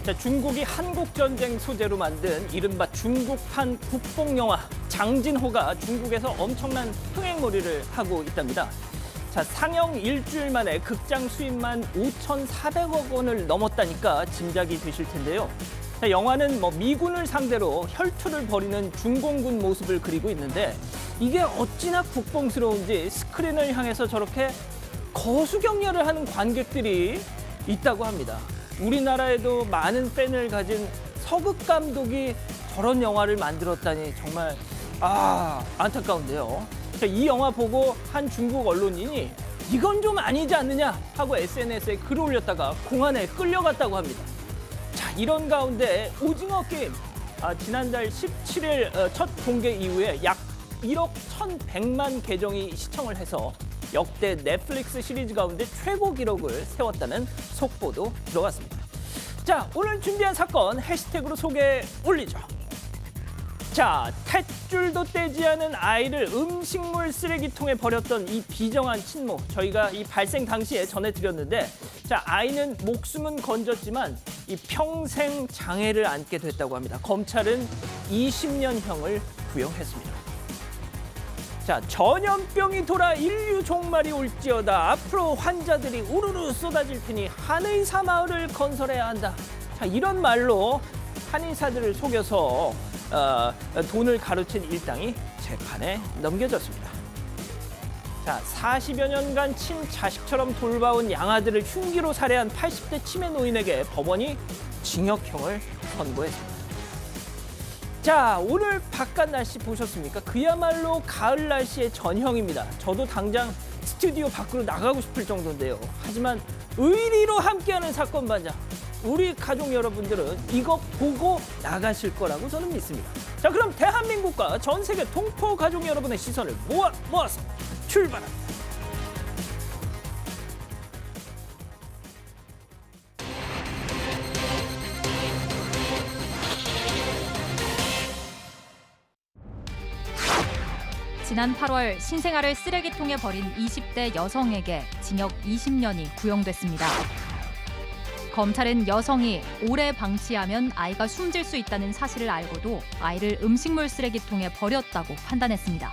자, 중국이 한국전쟁 소재로 만든 이른바 중국판 국뽕영화 장진호가 중국에서 엄청난 흥행몰이를 하고 있답니다. 자, 상영 일주일 만에 극장 수입만 5,400억 원을 넘었다니까 짐작이 되실 텐데요. 자, 영화는 미군을 상대로 혈투를 벌이는 중공군 모습을 그리고 있는데 이게 어찌나 국뽕스러운지 스크린을 향해서 저렇게 거수격려를 하는 관객들이 있다고 합니다. 우리나라에도 많은 팬을 가진 서극 감독이 저런 영화를 만들었다니 정말 안타까운데요. 자, 이 영화 보고 한 중국 언론인이 이건 좀 아니지 않느냐 하고 SNS에 글을 올렸다가 공안에 끌려갔다고 합니다. 자, 이런 가운데 오징어 게임 지난달 17일 첫 공개 이후에 약 1억 1,100만 계정이 시청을 해서 역대 넷플릭스 시리즈 가운데 최고 기록을 세웠다는 속보도 들어갔습니다. 자, 오늘 준비한 사건 해시태그로 소개 올리죠. 자, 탯줄도 떼지 않은 아이를 음식물 쓰레기통에 버렸던 이 비정한 친모. 저희가 이 발생 당시에 전해드렸는데, 자, 아이는 목숨은 건졌지만 이 평생 장애를 안게 됐다고 합니다. 검찰은 20년형을 구형했습니다. 자, 전염병이 돌아 인류 종말이 올지어다. 앞으로 환자들이 우르르 쏟아질 테니 한의사 마을을 건설해야 한다. 자, 이런 말로 한의사들을 속여서 돈을 가로챈 일당이 재판에 넘겨졌습니다. 자, 40여 년간 친자식처럼 돌봐온 양아들을 흉기로 살해한 80대 치매 노인에게 법원이 징역형을 선고했습니다. 자, 오늘 바깥 날씨 보셨습니까? 그야말로 가을 날씨의 전형입니다. 저도 당장 스튜디오 밖으로 나가고 싶을 정도인데요. 하지만 의리로 함께하는 사건 반장, 우리 가족 여러분들은 이거 보고 나가실 거라고 저는 믿습니다. 자, 그럼 대한민국과 전 세계 동포 가족 여러분의 시선을 모아서 출발합니다. 지난 8월 신생아를 쓰레기통에 버린 20대 여성에게 징역 20년이 구형됐습니다. 검찰은 여성이 오래 방치하면 아이가 숨질 수 있다는 사실을 알고도 아이를 음식물 쓰레기통에 버렸다고 판단했습니다.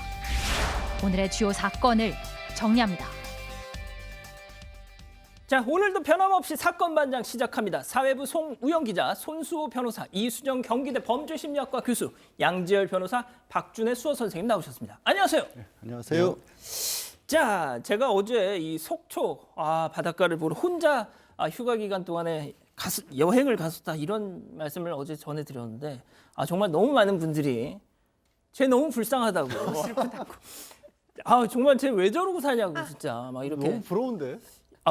오늘의 주요 사건을 정리합니다. 자, 오늘도 변함없이 사건 반장 시작합니다. 사회부 송우영 기자, 손수호 변호사, 이수정 경기대 범죄심리학과 교수, 양지열 변호사, 박준혜 수어 선생님 나오셨습니다. 안녕하세요. 네, 안녕하세요. 자, 제가 어제 이 속초 바닷가를 보러 혼자 휴가 기간 동안에 여행을 갔었다 이런 말씀을 어제 전해드렸는데 정말 너무 많은 분들이 쟤 너무 불쌍하다고 슬프다고 정말 쟤 왜 저러고 사냐고 진짜 막 이렇게 너무 부러운데?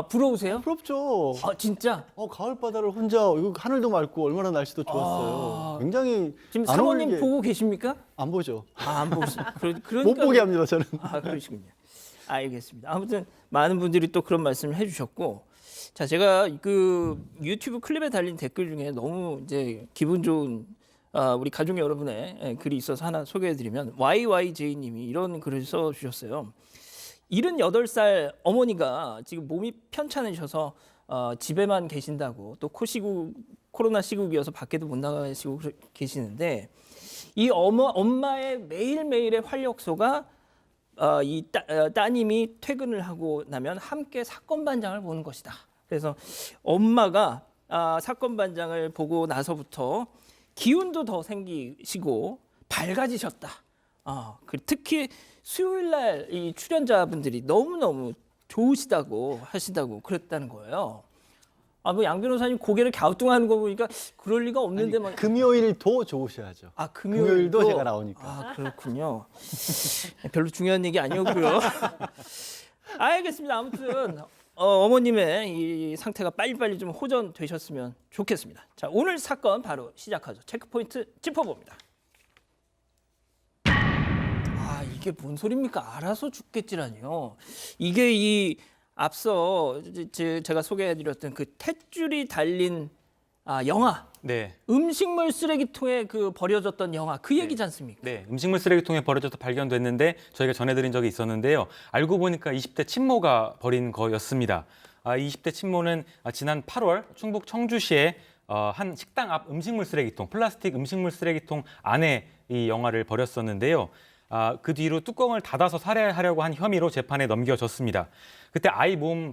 부러우세요? 부럽죠. 진짜? 가을 바다를 혼자 이거 하늘도 맑고 얼마나 날씨도 좋았어요. 굉장히 지금 안 사모님 어울리게- 보고 계십니까? 안 보죠. 안 보시죠. 그러니까 못 보게 합니다, 저는. 그러시군요. 알겠습니다. 아무튼 많은 분들이 또 그런 말씀을 해주셨고, 자, 제가 그 유튜브 클립에 달린 댓글 중에 너무 이제 기분 좋은 우리 가족 여러분의 글이 있어서 하나 소개해드리면 YYJ님이 이런 글을 써주셨어요. 78살 어머니가 지금 몸이 편찮으셔서 집에만 계신다고 또 코로나 시국이어서 밖에도 못 나가시고 계시는데 이 엄마의 매일매일의 활력소가 이 따님이 퇴근을 하고 나면 함께 사건 반장을 보는 것이다. 그래서 엄마가 사건 반장을 보고 나서부터 기운도 더 생기시고 밝아지셨다. 특히 수요일 날 이 출연자분들이 너무너무 좋으시다고 하시다고 그랬다는 거예요. 양 변호사님 고개를 갸우뚱하는 거 보니까 그럴 리가 없는데 막. 금요일도 좋으셔야죠. 금요일도 제가 나오니까. 그렇군요. 별로 중요한 얘기 아니었고요. 알겠습니다. 아무튼 어머님의 이 상태가 빨리빨리 좀 호전되셨으면 좋겠습니다. 자, 오늘 사건 바로 시작하죠. 체크포인트 짚어봅니다. 이게 뭔 소리입니까? 알아서 죽겠지라니요. 이게 이 앞서 제가 소개해드렸던 그 탯줄이 달린 영화. 네. 음식물 쓰레기통에 버려졌던 영화 그 얘기지 않습니까? 네, 음식물 쓰레기통에 버려져서 발견됐는데 저희가 전해드린 적이 있었는데요. 알고 보니까 20대 친모가 버린 거였습니다. 20대 친모는 지난 8월 충북 청주시에 한 식당 앞 음식물 쓰레기통, 플라스틱 음식물 쓰레기통 안에 이 영화를 버렸었는데요. 그 뒤로 뚜껑을 닫아서 살해하려고 한 혐의로 재판에 넘겨졌습니다. 그때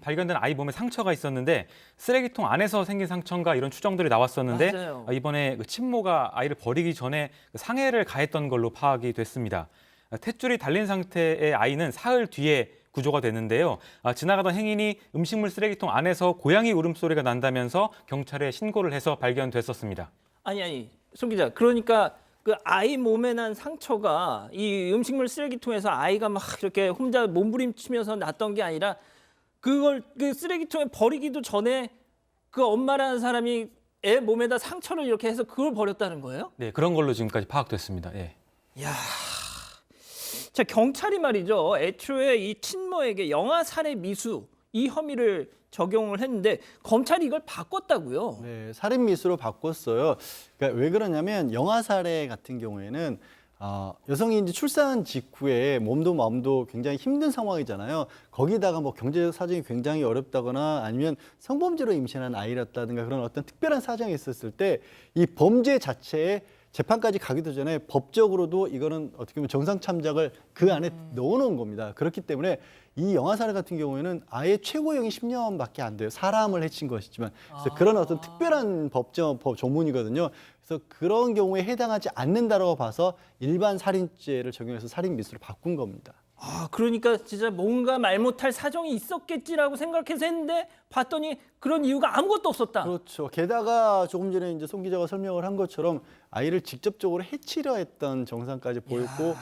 발견된 아이 몸에 상처가 있었는데 쓰레기통 안에서 생긴 상처인가 이런 추정들이 나왔었는데 맞아요. 이번에 그 친모가 아이를 버리기 전에 상해를 가했던 걸로 파악이 됐습니다. 탯줄이 달린 상태의 아이는 사흘 뒤에 구조가 됐는데요. 지나가던 행인이 음식물 쓰레기통 안에서 고양이 울음소리가 난다면서 경찰에 신고를 해서 발견됐었습니다. 아니, 송 기자. 그러니까 그 아이 몸에 난 상처가 이 음식물 쓰레기통에서 아이가 막 이렇게 혼자 몸부림치면서 났던 게 아니라 그걸 그 쓰레기통에 버리기도 전에 그 엄마라는 사람이 애 몸에다 상처를 이렇게 해서 그걸 버렸다는 거예요? 네, 그런 걸로 지금까지 파악됐습니다. 예. 야, 자 경찰이 말이죠. 애초에 이 친모에게 영아 살해 미수 이 혐의를 적용을 했는데 검찰이 이걸 바꿨다고요. 네, 살인 미수로 바꿨어요. 그러니까 왜 그러냐면 영아 살해 같은 경우에는 여성이 이제 출산 직후에 몸도 마음도 굉장히 힘든 상황이잖아요. 거기다가 뭐 경제적 사정이 굉장히 어렵다거나 아니면 성범죄로 임신한 아이였다든가 그런 어떤 특별한 사정이 있었을 때 이 범죄 자체에 재판까지 가기도 전에 법적으로도 이거는 어떻게 보면 정상 참작을 그 안에 넣어놓은 겁니다. 그렇기 때문에 이 영아 살해 같은 경우에는 아예 최고형이 10년밖에 안 돼요. 사람을 해친 것이지만 그래서 그런 어떤 특별한 법 조문이거든요. 그래서 그런 경우에 해당하지 않는다라고 봐서 일반 살인죄를 적용해서 살인 미수를 바꾼 겁니다. 그러니까 진짜 뭔가 말 못할 사정이 있었겠지라고 생각해서 했는데 봤더니 그런 이유가 아무것도 없었다. 그렇죠. 게다가 조금 전에 이제 송 기자가 설명을 한 것처럼 아이를 직접적으로 해치려 했던 정상까지 보였고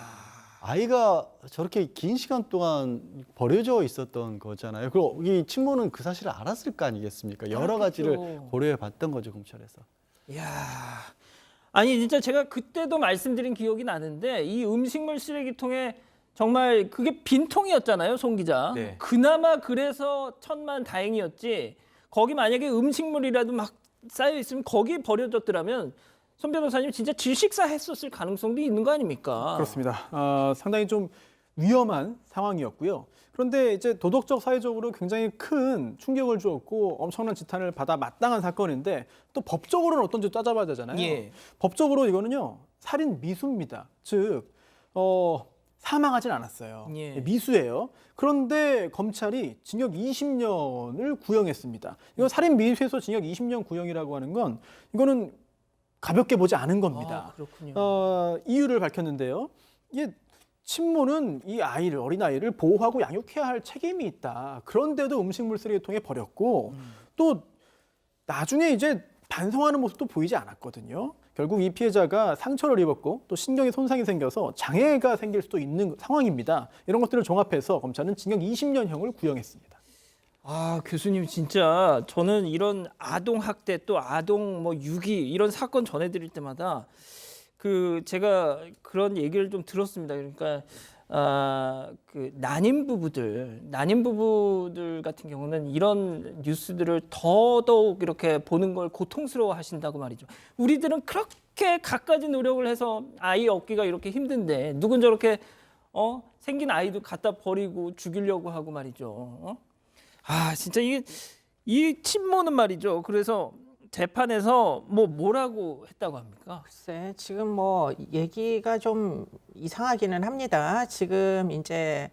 아이가 저렇게 긴 시간 동안 버려져 있었던 거잖아요. 그리고 이 친모는 그 사실을 알았을 거 아니겠습니까? 여러 가지를 고려해 봤던 거죠, 검찰에서. 이야. 아니 진짜 제가 그때도 말씀드린 기억이 나는데 이 음식물 쓰레기통에 정말 그게 빈통이었잖아요, 송 기자. 네. 그나마 그래서 천만 다행이었지. 거기 만약에 음식물이라도 막 쌓여 있으면 거기 버려졌더라면 손 변호사님 진짜 질식사 했었을 가능성도 있는 거 아닙니까? 그렇습니다. 상당히 좀 위험한 상황이었고요. 그런데 이제 도덕적, 사회적으로 굉장히 큰 충격을 주었고 엄청난 지탄을 받아 마땅한 사건인데 또 법적으로는 어떤지 따져봐야 되잖아요. 예. 법적으로 이거는요 살인 미수입니다. 즉 사망하진 않았어요. 예. 미수예요. 그런데 검찰이 징역 20년을 구형했습니다. 이거 살인 미수에서 징역 20년 구형이라고 하는 건 이거는 가볍게 보지 않은 겁니다. 그렇군요. 이유를 밝혔는데요. 이게 친모는 이 아이를 어린 아이를 보호하고 양육해야 할 책임이 있다. 그런데도 음식물 쓰레기통에 버렸고 또 나중에 이제 반성하는 모습도 보이지 않았거든요. 결국 이 피해자가 상처를 입었고 또 신경에 손상이 생겨서 장애가 생길 수도 있는 상황입니다. 이런 것들을 종합해서 검찰은 징역 20년형을 구형했습니다. 교수님 진짜 저는 이런 아동 학대 또 아동 유기 이런 사건 전해드릴 때마다 제가 그런 얘기를 좀 들었습니다. 그러니까 그 난임 부부들 같은 경우는 이런 뉴스들을 더더욱 이렇게 보는 걸 고통스러워하신다고 말이죠. 우리들은 그렇게 갖가지 노력을 해서 아이 얻기가 이렇게 힘든데 누군 저렇게 생긴 아이도 갖다 버리고 죽이려고 하고 말이죠. 진짜 이 친모는 말이죠. 그래서 재판에서 뭐라고 했다고 합니까? 글쎄, 지금 얘기가 좀 이상하기는 합니다. 지금 이제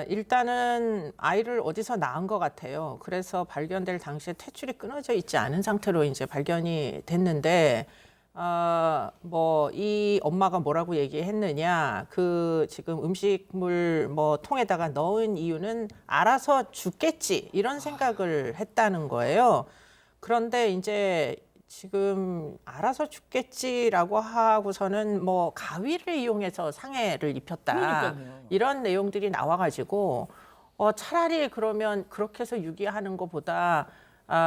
일단은 아이를 어디서 낳은 것 같아요. 그래서 발견될 당시에 탯줄이 끊어져 있지 않은 상태로 이제 발견이 됐는데 이 엄마가 뭐라고 얘기했느냐, 지금 음식물 통에다가 넣은 이유는 알아서 죽겠지 이런 생각을 했다는 거예요. 그런데 이제 지금 알아서 죽겠지라고 하고서는 가위를 이용해서 상해를 입혔다. 그러니까요. 이런 내용들이 나와가지고 차라리 그러면 그렇게 해서 유기하는 것보다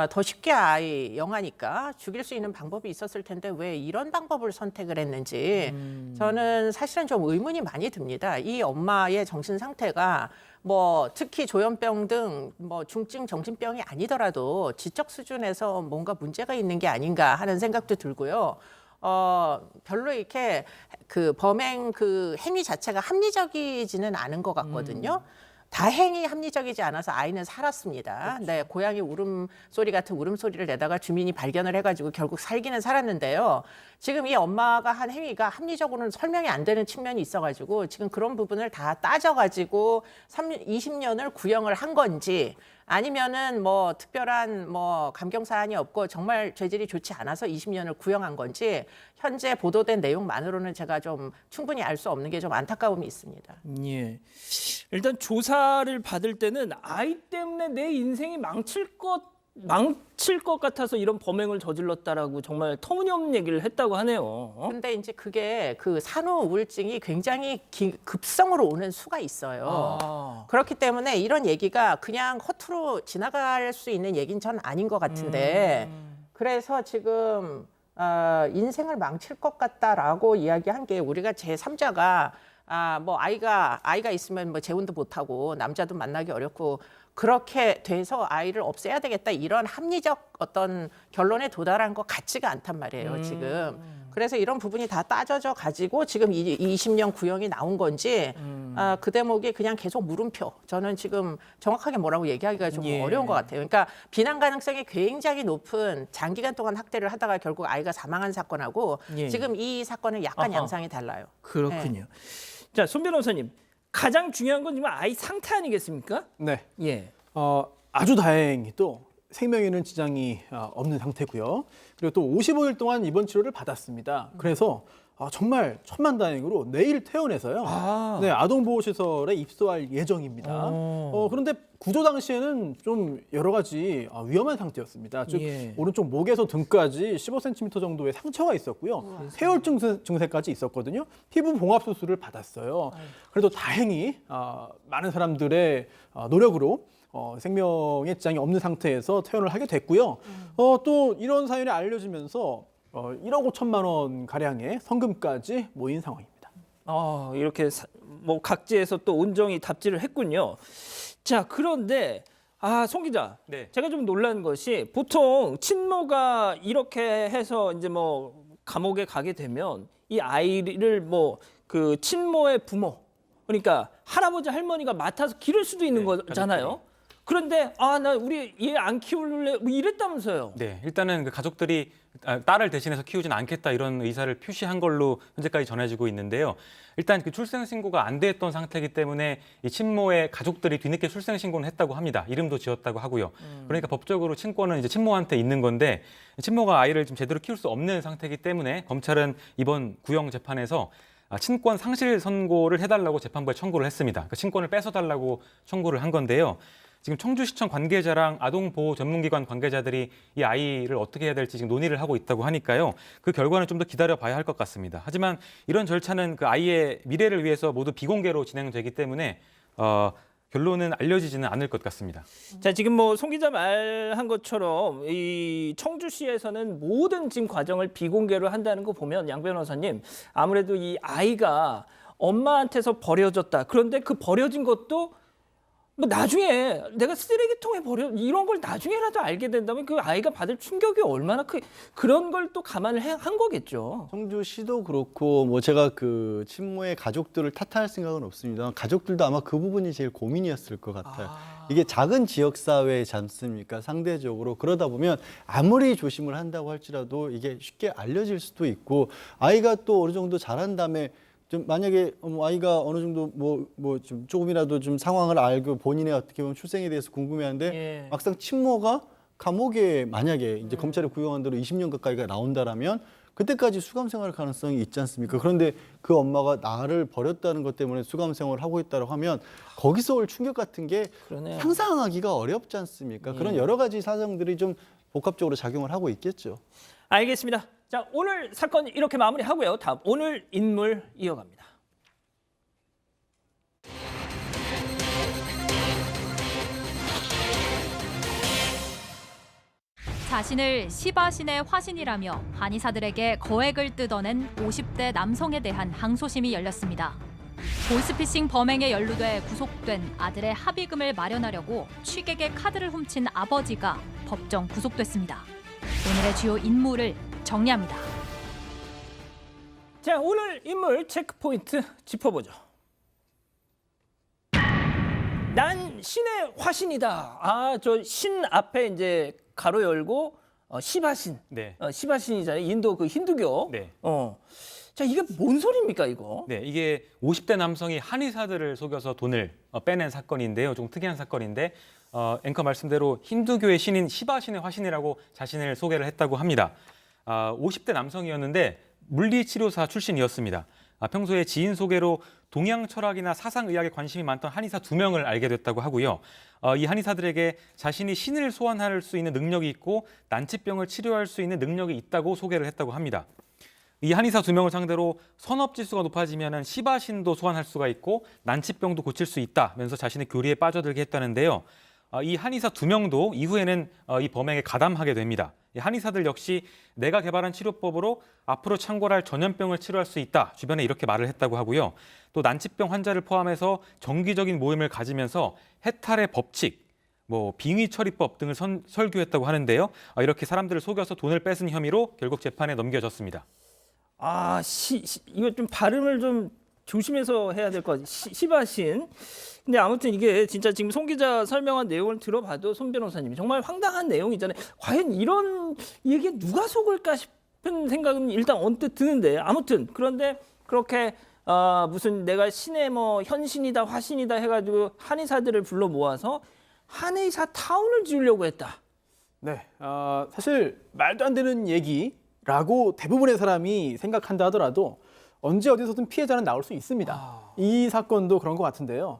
더 쉽게 영아니까 죽일 수 있는 방법이 있었을 텐데 왜 이런 방법을 선택을 했는지 저는 사실은 좀 의문이 많이 듭니다. 이 엄마의 정신 상태가 특히 조현병 등 중증 정신병이 아니더라도 지적 수준에서 뭔가 문제가 있는 게 아닌가 하는 생각도 들고요. 별로 이렇게 범행 행위 자체가 합리적이지는 않은 것 같거든요. 다행히 합리적이지 않아서 아이는 살았습니다. 네, 고양이 울음소리 같은 울음소리를 내다가 주민이 발견을 해가지고 결국 살기는 살았는데요. 지금 이 엄마가 한 행위가 합리적으로는 설명이 안 되는 측면이 있어가지고 지금 그런 부분을 다 따져가지고 20년을 구형을 한 건지 아니면은 뭐 특별한 뭐 감경 사안이 없고 정말 죄질이 좋지 않아서 20년을 구형한 건지 현재 보도된 내용만으로는 제가 좀 충분히 알 수 없는 게 좀 안타까움이 있습니다. 예. 일단 조사를 받을 때는 아이 때문에 내 인생이 망칠 것 같아서 이런 범행을 저질렀다라고 정말 터무니없는 얘기를 했다고 하네요. 어? 근데 이제 그게 그 산후 우울증이 굉장히 급성으로 오는 수가 있어요. 아. 그렇기 때문에 이런 얘기가 그냥 허투루 지나갈 수 있는 얘기는 전 아닌 것 같은데 그래서 지금 인생을 망칠 것 같다라고 이야기한 게 우리가 제3자가 뭐 아이가 있으면 뭐 재혼도 못하고 남자도 만나기 어렵고 그렇게 돼서 아이를 없애야 되겠다 이런 합리적 어떤 결론에 도달한 것 같지가 않단 말이에요 지금. 그래서 이런 부분이 다 따져져 가지고 지금 20년 구형이 나온 건지 그 대목이 그냥 계속 물음표. 저는 지금 정확하게 뭐라고 얘기하기가 좀 예. 어려운 것 같아요. 그러니까 비난 가능성이 굉장히 높은 장기간 동안 학대를 하다가 결국 아이가 사망한 사건하고 예. 지금 이 사건은 약간 아하. 양상이 달라요. 그렇군요. 자, 손 변호사님. 가장 중요한 건 지금 아이 상태 아니겠습니까? 네. 예. 아주 다행히 또 생명에는 지장이 없는 상태고요. 그리고 또 55일 동안 입원 치료를 받았습니다. 그래서 정말 천만다행으로 내일 퇴원해서요. 아. 네, 아동보호시설에 입소할 예정입니다. 그런데 구조 당시에는 좀 여러 가지 위험한 상태였습니다. 즉 예. 오른쪽 목에서 등까지 15cm 정도의 상처가 있었고요. 폐혈증 증세까지 있었거든요. 피부 봉합 수술을 받았어요. 그래도 다행히 많은 사람들의 노력으로 생명에 지장이 없는 상태에서 퇴원을 하게 됐고요. 또 이런 사연이 알려지면서 1억 5천만 원 가량의 성금까지 모인 상황입니다. 이렇게 뭐 각지에서 또 온정이 답지를 했군요. 자, 그런데 송 기자, 네. 제가 좀 놀란 것이 보통 친모가 이렇게 해서 이제 뭐 감옥에 가게 되면 이 아이를 뭐 그 친모의 부모, 그러니까 할아버지 할머니가 맡아서 기를 수도 있는 거잖아요. 그런데 나 우리 얘 안 키울래 뭐 이랬다면서요. 네, 일단은 그 가족들이 딸을 대신해서 키우진 않겠다 이런 의사를 표시한 걸로 현재까지 전해지고 있는데요. 일단 그 출생 신고가 안 됐던 상태이기 때문에 이 친모의 가족들이 뒤늦게 출생 신고는 했다고 합니다. 이름도 지었다고 하고요. 그러니까 법적으로 친권은 이제 친모한테 있는 건데 친모가 아이를 좀 제대로 키울 수 없는 상태이기 때문에 검찰은 이번 구형 재판에서 친권 상실 선고를 해달라고 재판부에 청구를 했습니다. 그러니까 친권을 뺏어달라고 청구를 한 건데요. 지금 청주시청 관계자랑 아동보호 전문기관 관계자들이 이 아이를 어떻게 해야 될지 지금 논의를 하고 있다고 하니까요. 그 결과는 좀 더 기다려봐야 할 것 같습니다. 하지만 이런 절차는 그 아이의 미래를 위해서 모두 비공개로 진행되기 때문에 결론은 알려지지는 않을 것 같습니다. 자, 지금 뭐 송 기자 말한 것처럼 이 청주시에서는 모든 지금 과정을 비공개로 한다는 거 보면 양 변호사님 아무래도 이 아이가 엄마한테서 버려졌다. 그런데 그 버려진 것도 뭐 나중에 내가 쓰레기통에 버려 이런 걸 나중에라도 알게 된다면 그 아이가 받을 충격이 얼마나 그런 걸 또 감안을 한 거겠죠. 청주시도 그렇고 뭐 제가 그 친모의 가족들을 탓할 생각은 없습니다. 가족들도 아마 그 부분이 제일 고민이었을 것 같아요. 이게 작은 지역 사회지 않습니까? 상대적으로 그러다 보면 아무리 조심을 한다고 할지라도 이게 쉽게 알려질 수도 있고 아이가 또 어느 정도 자란 다음에 좀 만약에 아이가 어느 정도 뭐 좀 조금이라도 좀 상황을 알고 본인의 어떻게 보면 출생에 대해서 궁금해하는데 예. 막상 친모가 감옥에 만약에 이제 검찰이 구형한 대로 20년 가까이가 나온다라면 그때까지 수감 생활 가능성이 있지 않습니까? 그런데 그 엄마가 나를 버렸다는 것 때문에 수감 생활을 하고 있다고 하면 거기서 올 충격 같은 게 그러네요. 상상하기가 어렵지 않습니까? 그런 여러 가지 사정들이 좀 복합적으로 작용을 하고 있겠죠. 알겠습니다. 자, 오늘 사건 이렇게 마무리하고요. 다음 오늘 인물 이어갑니다. 자신을 시바신의 화신이라며 한의사들에게 거액을 뜯어낸 50대 남성에 대한 항소심이 열렸습니다. 보이스피싱 범행에 연루돼 구속된 아들의 합의금을 마련하려고 취객의 카드를 훔친 아버지가 법정 구속됐습니다. 오늘의 주요 인물을 정리합니다. 자, 오늘 인물 체크포인트 짚어보죠. 난 신의 화신이다. 아, 저 신 앞에 이제 가로 열고 시바신. 네. 시바신이잖아요. 인도 그 힌두교. 네. 자, 이게 뭔 소리입니까, 이거? 네, 이게 50대 남성이 한의사들을 속여서 돈을 빼낸 사건인데요. 좀 특이한 사건인데 앵커 말씀대로 힌두교의 신인 시바신의 화신이라고 자신을 소개를 했다고 합니다. 50대 남성이었는데 물리치료사 출신이었습니다. 평소에 지인 소개로 동양 철학이나 사상의학에 관심이 많던 한의사 2명을 알게 됐다고 하고요. 이 한의사들에게 자신이 신을 소환할 수 있는 능력이 있고 난치병을 치료할 수 있는 능력이 있다고 소개를 했다고 합니다. 이 한의사 2명을 상대로 선업지수가 높아지면 시바신도 소환할 수가 있고 난치병도 고칠 수 있다면서 자신의 교리에 빠져들게 했다는데요. 이 한의사 2명도 이후에는 이 범행에 가담하게 됩니다. 이 한의사들 역시 내가 개발한 치료법으로 앞으로 창궐할 전염병을 치료할 수 있다. 주변에 이렇게 말을 했다고 하고요. 또 난치병 환자를 포함해서 정기적인 모임을 가지면서 해탈의 법칙, 빙의 처리법 등을 설교했다고 하는데요. 이렇게 사람들을 속여서 돈을 뺏은 혐의로 결국 재판에 넘겨졌습니다. 이거 좀 발음을 좀 조심해서 해야 될 것 같아요. 시바신. 근데 아무튼 이게 진짜 지금 송 기자 설명한 내용을 들어봐도 손 변호사님이 정말 황당한 내용이잖아요. 과연 이런 얘기에 누가 속을까 싶은 생각은 일단 언뜻 드는데 아무튼 그런데 그렇게 무슨 내가 신의 현신이다 화신이다 해가지고 한의사들을 불러 모아서 한의사 타운을 지으려고 했다. 네, 사실 말도 안 되는 얘기라고 대부분의 사람이 생각한다 하더라도 언제 어디서든 피해자는 나올 수 있습니다. 이 사건도 그런 것 같은데요.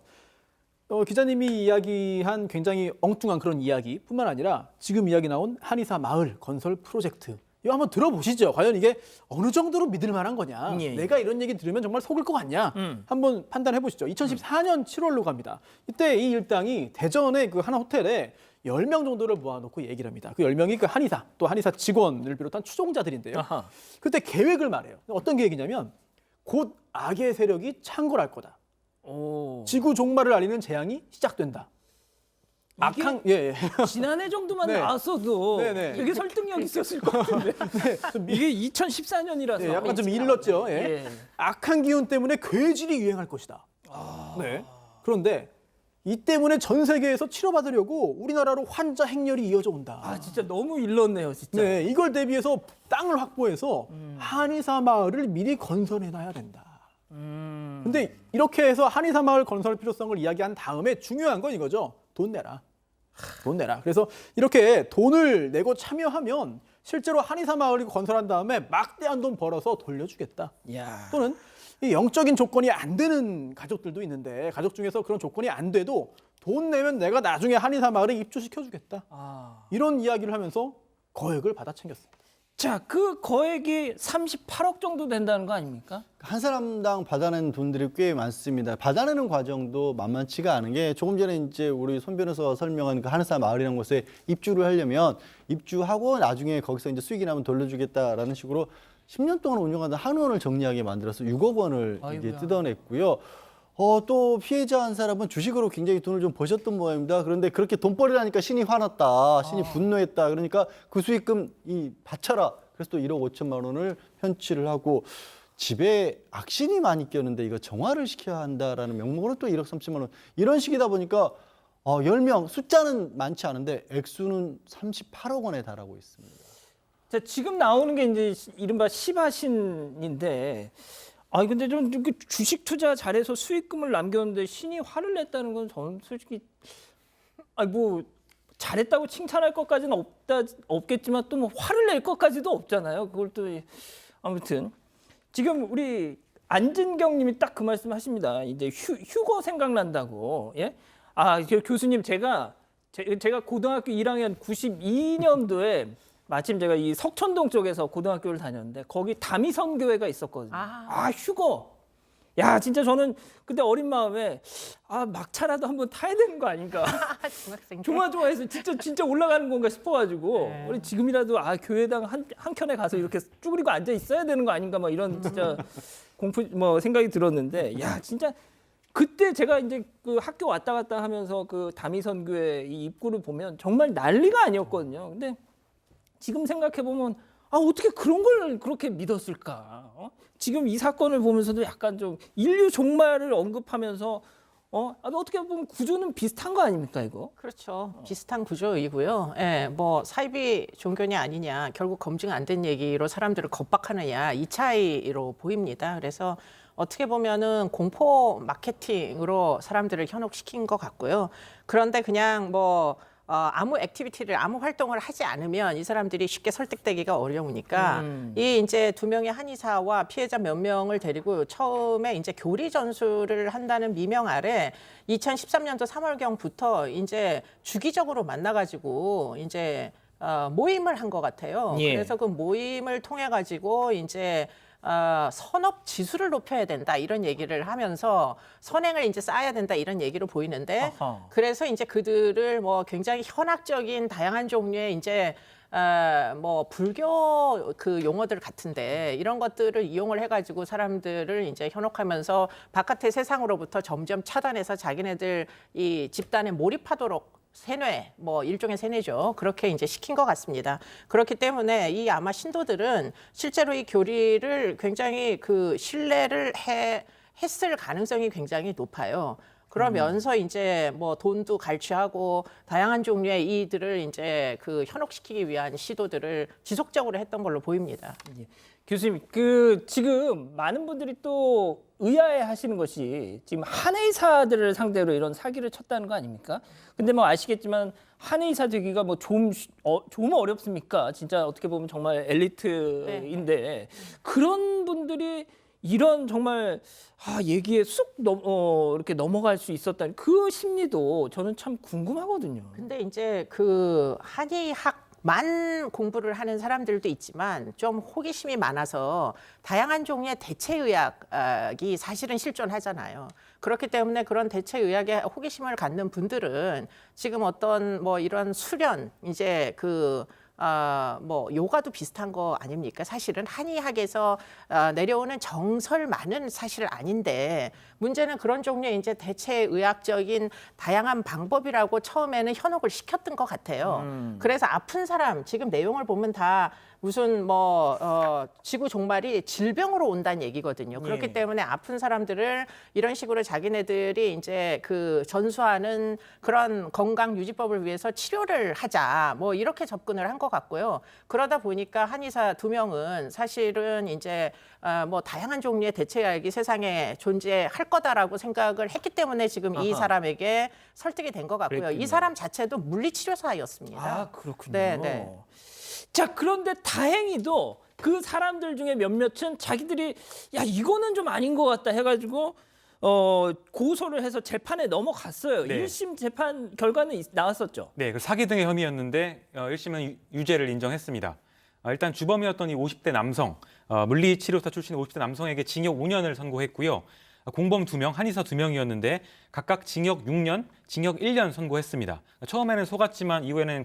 기자님이 이야기한 굉장히 엉뚱한 그런 이야기뿐만 아니라 지금 이야기 나온 한의사 마을 건설 프로젝트 이거 한번 들어보시죠. 과연 이게 어느 정도로 믿을 만한 거냐. 예. 내가 이런 얘기 들으면 정말 속을 것 같냐. 한번 판단해 보시죠. 2014년 7월로 갑니다. 이때 이 일당이 대전의 그 한 호텔에 10명 정도를 모아놓고 얘기를 합니다. 그 10명이 그 한의사, 또 한의사 직원을 비롯한 추종자들인데요. 아하. 그때 계획을 말해요. 어떤 계획이냐면 곧 악의 세력이 창궐할 거다. 지구 종말을 알리는 재앙이 시작된다. 악한 지난해 정도만 네. 나왔어도 네. 되게 설득력 있었을 것 같은데 이게 2014년이라서 약간 좀 일렀죠. 악한 기운 때문에 괴질이 유행할 것이다. 네. 그런데 이 때문에 전 세계에서 치료받으려고 우리나라로 환자 행렬이 이어져 온다. 진짜 너무 일렀네요, 진짜. 네, 이걸 대비해서 땅을 확보해서 한의사 마을을 미리 건설해놔야 된다. 근데 이렇게 해서 한의사 마을 건설 필요성을 이야기한 다음에 중요한 건 이거죠. 돈 내라. 돈 내라. 그래서 이렇게 돈을 내고 참여하면 실제로 한의사 마을을 건설한 다음에 막대한 돈 벌어서 돌려주겠다. 야. 또는 이 영적인 조건이 안 되는 가족들도 있는데 가족 중에서 그런 조건이 안 돼도 돈 내면 내가 나중에 한의사 마을에 입주시켜주겠다. 이런 이야기를 하면서 거액을 받아 챙겼습니다. 자, 그 거액이 38억 정도 된다는 거 아닙니까? 한 사람당 받아내는 돈들이 꽤 많습니다. 받아내는 과정도 만만치가 않은 게 조금 전에 이제 우리 손 변호사가 설명한 그 한의사 마을이라는 곳에 입주를 하려면 입주하고 나중에 거기서 이제 수익이 나면 돌려주겠다라는 식으로 10년 동안 운영하던 한의원을 정리하게 만들어서 6억 원을 이게 뜯어냈고요. 또 피해자 한 사람은 주식으로 굉장히 돈을 좀 버셨던 모양입니다. 그런데 그렇게 돈벌이라니까 신이 화났다, 신이 분노했다. 그러니까 그 수익금 바쳐라. 그래서 또 1억 5천만 원을 편취를 하고 집에 악신이 많이 꼈는데 이거 정화를 시켜야 한다라는 명목으로 또 1억 3천만 원. 이런 식이다 보니까 10명 숫자는 많지 않은데 액수는 38억 원에 달하고 있습니다. 자, 지금 나오는 게 이제 이른바 시바신인데 근데 좀 주식 투자 잘해서 수익금을 남겼는데 신이 화를 냈다는 건 저는 솔직히 잘했다고 칭찬할 것까지는 없겠지만 또 뭐 화를 낼 것까지도 없잖아요. 그걸 또 아무튼 지금 우리 안진경 님이 딱 그 말씀 하십니다. 이제 휴거 생각난다고. 예? 교수님 제가 고등학교 1학년 92년도에 마침 제가 이 석천동 쪽에서 고등학교를 다녔는데 거기 다미선 교회가 있었거든요. 휴거. 야, 진짜 저는 그때 어린 마음에 막차라도 한번 타야 되는 거 아닌가. 중학생 때. 조마조마해서 진짜 올라가는 건가 싶어가지고 우리 지금이라도 교회당 한 켠에 가서 이렇게 쭈그리고 앉아 있어야 되는 거 아닌가 막 이런 진짜 생각이 들었는데 야, 진짜 그때 제가 이제 그 학교 왔다 갔다 하면서 그 다미선 교회 이 입구를 보면 정말 난리가 아니었거든요. 근데 지금 생각해 보면 어떻게 그런 걸 그렇게 믿었을까? 지금 이 사건을 보면서도 약간 좀 인류 종말을 언급하면서 어떻게 보면 구조는 비슷한 거 아닙니까 이거? 그렇죠. 비슷한 구조이고요. 예, 뭐 사이비 종교냐 아니냐 결국 검증 안 된 얘기로 사람들을 겁박하느냐 이 차이로 보입니다. 그래서 어떻게 보면은 공포 마케팅으로 사람들을 현혹시킨 것 같고요. 그런데 그냥 뭐 아무 액티비티를 아무 활동을 하지 않으면 이 사람들이 쉽게 설득되기가 어려우니까 이 이제 두 명의 한의사와 피해자 몇 명을 데리고 처음에 이제 교리 전술을 한다는 미명 아래 2013년도 3월경부터 이제 주기적으로 만나가지고 이제 모임을 한 것 같아요. 예. 그래서 그 모임을 통해 가지고 이제 선업 지수를 높여야 된다 이런 얘기를 하면서 선행을 이제 쌓아야 된다 이런 얘기로 보이는데 아하. 그래서 이제 그들을 뭐 굉장히 현학적인 다양한 종류의 이제 뭐 불교 그 용어들 같은데 이런 것들을 이용을 해가지고 사람들을 이제 현혹하면서 바깥의 세상으로부터 점점 차단해서 자기네들 이 집단에 몰입하도록 세뇌, 뭐 일종의 세뇌죠. 그렇게 이제 시킨 것 같습니다. 그렇기 때문에 이 아마 신도들은 실제로 이 교리를 굉장히 그 신뢰를 했을 가능성이 굉장히 높아요. 그러면서 이제 뭐 돈도 갈취하고 다양한 종류의 이들을 이제 그 현혹시키기 위한 시도들을 지속적으로 했던 걸로 보입니다. 교수님, 지금 많은 분들이 또 의아해하시는 것이 지금 한의사들을 상대로 이런 사기를 쳤다는 거 아닙니까? 근데 뭐 아시겠지만 한의사 되기가 뭐 좀 어렵습니까? 진짜 어떻게 보면 정말 엘리트인데 그런 분들이 이런 정말 얘기에 쑥 이렇게 넘어갈 수 있었다는 그 심리도 저는 참 궁금하거든요. 근데 이제 그 한의학만 공부를 하는 사람들도 있지만 좀 호기심이 많아서 다양한 종류의 대체의학이 사실은 실존하잖아요. 그렇기 때문에 그런 대체의학에 호기심을 갖는 분들은 지금 어떤 뭐 이런 수련 이제 뭐 요가도 비슷한 거 아닙니까? 사실은 한의학에서 내려오는 정설만은 사실 아닌데 문제는 그런 종류의 이제 대체의학적인 다양한 방법이라고 처음에는 현혹을 시켰던 것 같아요. 그래서 아픈 사람 지금 내용을 보면 다 무슨 뭐 지구 종말이 질병으로 온다는 얘기거든요. 그렇기 때문에 아픈 사람들을 이런 식으로 자기네들이 이제 그 전수하는 그런 건강 유지법을 위해서 치료를 하자 뭐 이렇게 접근을 한 것 같고요. 그러다 보니까 한의사 두 명은 사실은 이제 뭐 다양한 종류의 대체약이 세상에 존재할 거다라고 생각을 했기 때문에 지금 이 사람에게 설득이 된 것 같고요. 그랬군요. 이 사람 자체도 물리치료사였습니다. 아, 그렇군요. 네. 자, 그런데 다행히도 그 사람들 중에 몇몇은 자기들이 야, 이거는 좀 아닌 것 같다 해가지고 고소를 해서 재판에 넘어갔어요. 네. 1심 재판 결과는 나왔었죠. 네, 그 사기 등의 혐의였는데 1심은 유죄를 인정했습니다. 일단 주범이었던 이 50대 남성, 물리치료사 출신 50대 남성에게 징역 5년을 선고했고요. 공범 2명, 한의사 2명이었는데 각각 징역 6년, 징역 1년 선고했습니다. 처음에는 속았지만 이후에는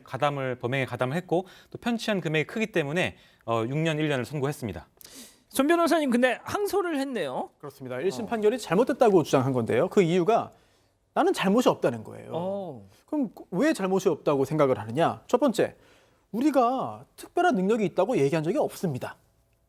범행에 가담을 했고 또 편취한 금액이 크기 때문에 6년, 1년을 선고했습니다. 손 변호사님 근데 항소를 했네요. 그렇습니다. 1심 판결이 잘못됐다고 주장한 건데요. 그 이유가 나는 잘못이 없다는 거예요. 그럼 왜 잘못이 없다고 생각을 하느냐? 첫 번째, 우리가 특별한 능력이 있다고 얘기한 적이 없습니다.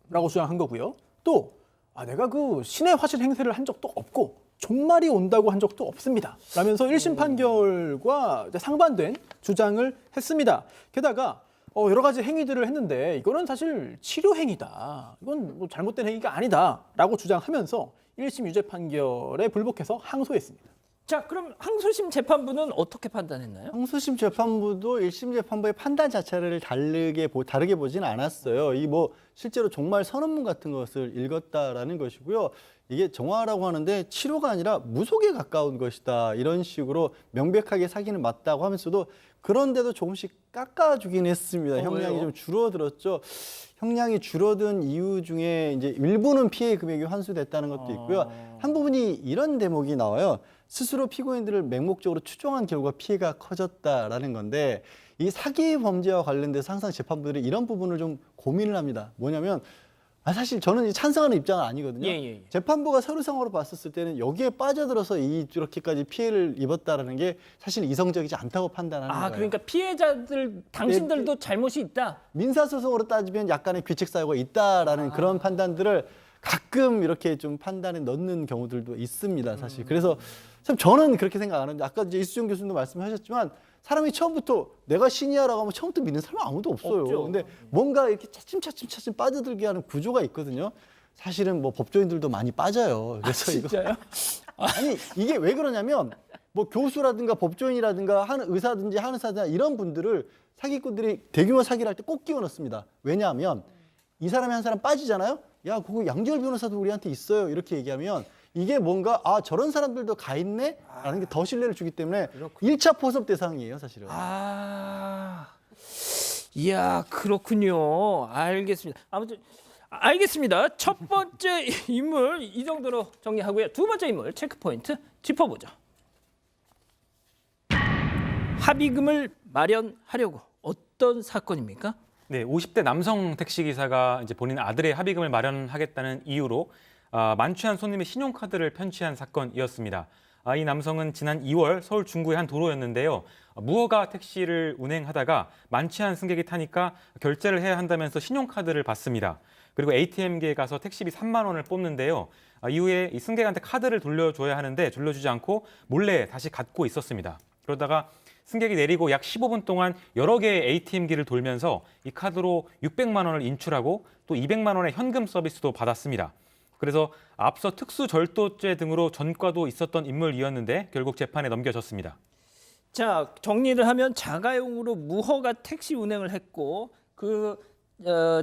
라고 주장한 거고요. 또 내가 그 신의 화실 행세를 한 적도 없고 종말이 온다고 한 적도 없습니다. 라면서 1심 판결과 상반된 주장을 했습니다. 게다가 여러 가지 행위들을 했는데 이거는 사실 치료 행위다. 이건 뭐 잘못된 행위가 아니다라고 주장하면서 1심 유죄 판결에 불복해서 항소했습니다. 자, 그럼 항소심 재판부는 어떻게 판단했나요? 항소심 재판부도 1심 재판부의 판단 자체를 다르게 보지는 않았어요. 이 뭐 실제로 정말 선언문 같은 것을 읽었다라는 것이고요. 이게 정화라고 하는데 치료가 아니라 무속에 가까운 것이다. 이런 식으로 명백하게 사기는 맞다고 하면서도 그런데도 조금씩 깎아주긴 했습니다. 형량이 왜요? 좀 줄어들었죠. 형량이 줄어든 이유 중에 이제 일부는 피해 금액이 환수됐다는 것도 있고요. 한 부분이 이런 대목이 나와요. 스스로 피고인들을 맹목적으로 추종한 결과 피해가 커졌다라는 건데 이 사기 범죄와 관련돼서 항상 재판부들이 이런 부분을 좀 고민을 합니다. 뭐냐면 사실 저는 찬성하는 입장은 아니거든요. 예. 재판부가 서류상으로 봤었을 때는 여기에 빠져들어서 이렇게까지 피해를 입었다라는 게 사실 이성적이지 않다고 판단하는 거예요. 그러니까 피해자들 당신들도 잘못이 있다. 민사소송으로 따지면 약간의 규칙 사유가 있다라는 그런 판단들을 가끔 이렇게 좀 판단에 넣는 경우들도 있습니다, 사실. 그래서 참 저는 그렇게 생각 안 하는데 아까 이제 이수정 교수님도 말씀하셨지만 사람이 처음부터 내가 신이야라고 하면 처음부터 믿는 사람은 아무도 없어요. 없죠. 근데 뭔가 이렇게 차츰 빠져들게 하는 구조가 있거든요. 사실은 뭐 법조인들도 많이 빠져요. 그래서 이거 진짜요? 아니 이게 왜 그러냐면 뭐 교수라든가 법조인이라든가 하는 의사든지 한의사든지 이런 분들을 사기꾼들이 대규모 사기를 할 때 꼭 끼워 넣습니다. 왜냐하면 이 사람이 한 사람 빠지잖아요. 야, 그거 양지열 변호사도 우리한테 있어요. 이렇게 얘기하면 이게 뭔가 아 저런 사람들도 가 있네? 라는 게 더 신뢰를 주기 때문에 1차 포섭 대상이에요, 사실은. 이야, 그렇군요. 알겠습니다. 아무튼 알겠습니다. 첫 번째 인물 이 정도로 정리하고요. 두 번째 인물 체크 포인트 짚어보죠. 합의금을 마련하려고 어떤 사건입니까? 네, 50대 남성 택시 기사가 이제 본인 아들의 합의금을 마련하겠다는 이유로 만취한 손님의 신용카드를 편취한 사건이었습니다. 이 남성은 지난 2월 서울 중구의 한 도로였는데요. 무허가 택시를 운행하다가 만취한 승객이 타니까 결제를 해야 한다면서 신용카드를 받습니다. 그리고 ATM기에 가서 택시비 3만 원을 뽑는데요. 이후에 이 승객한테 카드를 돌려줘야 하는데 돌려주지 않고 몰래 다시 갖고 있었습니다. 그러다가 승객이 내리고 약 15분 동안 여러 개의 ATM기를 돌면서 이 카드로 600만 원을 인출하고 또 200만 원의 현금 서비스도 받았습니다. 그래서 앞서 특수절도죄 등으로 전과도 있었던 인물이었는데 결국 재판에 넘겨졌습니다. 자, 정리를 하면 자가용으로 무허가 택시 운행을 했고 그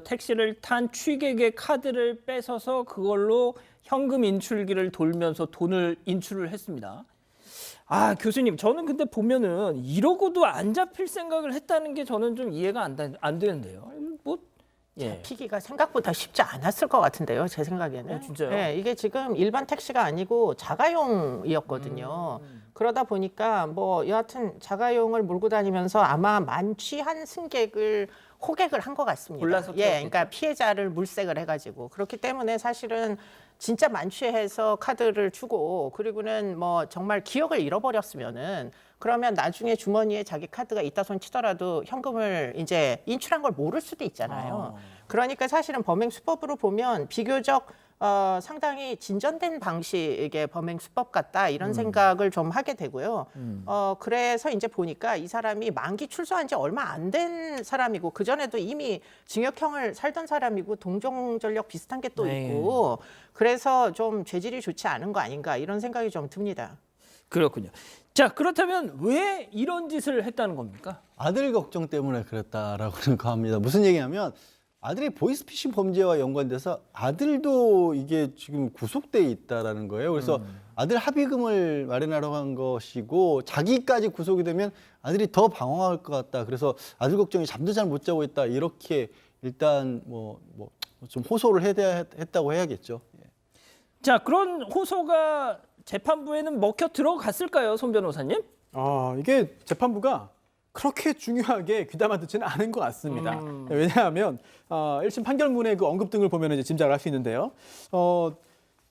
택시를 탄 취객의 카드를 뺏어서 그걸로 현금 인출기를 돌면서 돈을 인출을 했습니다. 아, 교수님, 저는 근데 보면은 이러고도 안 잡힐 생각을 했다는 게 저는 좀 이해가 안 되는데요. 뭐 예. 잡히기가 생각보다 쉽지 않았을 것 같은데요, 제 생각에는. 진짜요? 네, 이게 지금 일반 택시가 아니고 자가용이었거든요. 그러다 보니까 뭐 여하튼 자가용을 몰고 다니면서 아마 만취한 승객을 호객을 한 것 같습니다. 골라서 예, 그러니까 피해자를 물색을 해가지고 그렇기 때문에 사실은 진짜 만취해서 카드를 주고 그리고는 뭐 정말 기억을 잃어버렸으면은 그러면 나중에 주머니에 자기 카드가 있다 손 치더라도 현금을 이제 인출한 걸 모를 수도 있잖아요. 그러니까 사실은 범행 수법으로 보면 비교적 상당히 진전된 방식의 범행 수법 같다 이런 생각을 좀 하게 되고요. 그래서 이제 보니까 이 사람이 만기 출소한 지 얼마 안 된 사람이고 그 전에도 이미 징역형을 살던 사람이고 동종전력 비슷한 게 또 네. 있고 그래서 좀 죄질이 좋지 않은 거 아닌가 이런 생각이 좀 듭니다. 그렇군요. 자, 그렇다면 왜 이런 짓을 했다는 겁니까? 아들 걱정 때문에 그랬다라고는 합니다. 무슨 얘기냐면 아들이 보이스피싱 범죄와 연관돼서 아들도 이게 지금 구속돼 있다라는 거예요. 그래서 아들 합의금을 마련하려고 한 것이고 자기까지 구속이 되면 아들이 더 방황할 것 같다. 그래서 아들 걱정이 잠도 잘 못 자고 있다. 이렇게 일단 좀 호소를 했다고 해야겠죠. 자, 그런 호소가 재판부에는 먹혀 들어갔을까요, 손 변호사님? 이게 재판부가 그렇게 중요하게 귀담아 듣지는 않은 것 같습니다. 왜냐하면 1심 판결문의 그 언급 등을 보면 이제 짐작을 할 수 있는데요.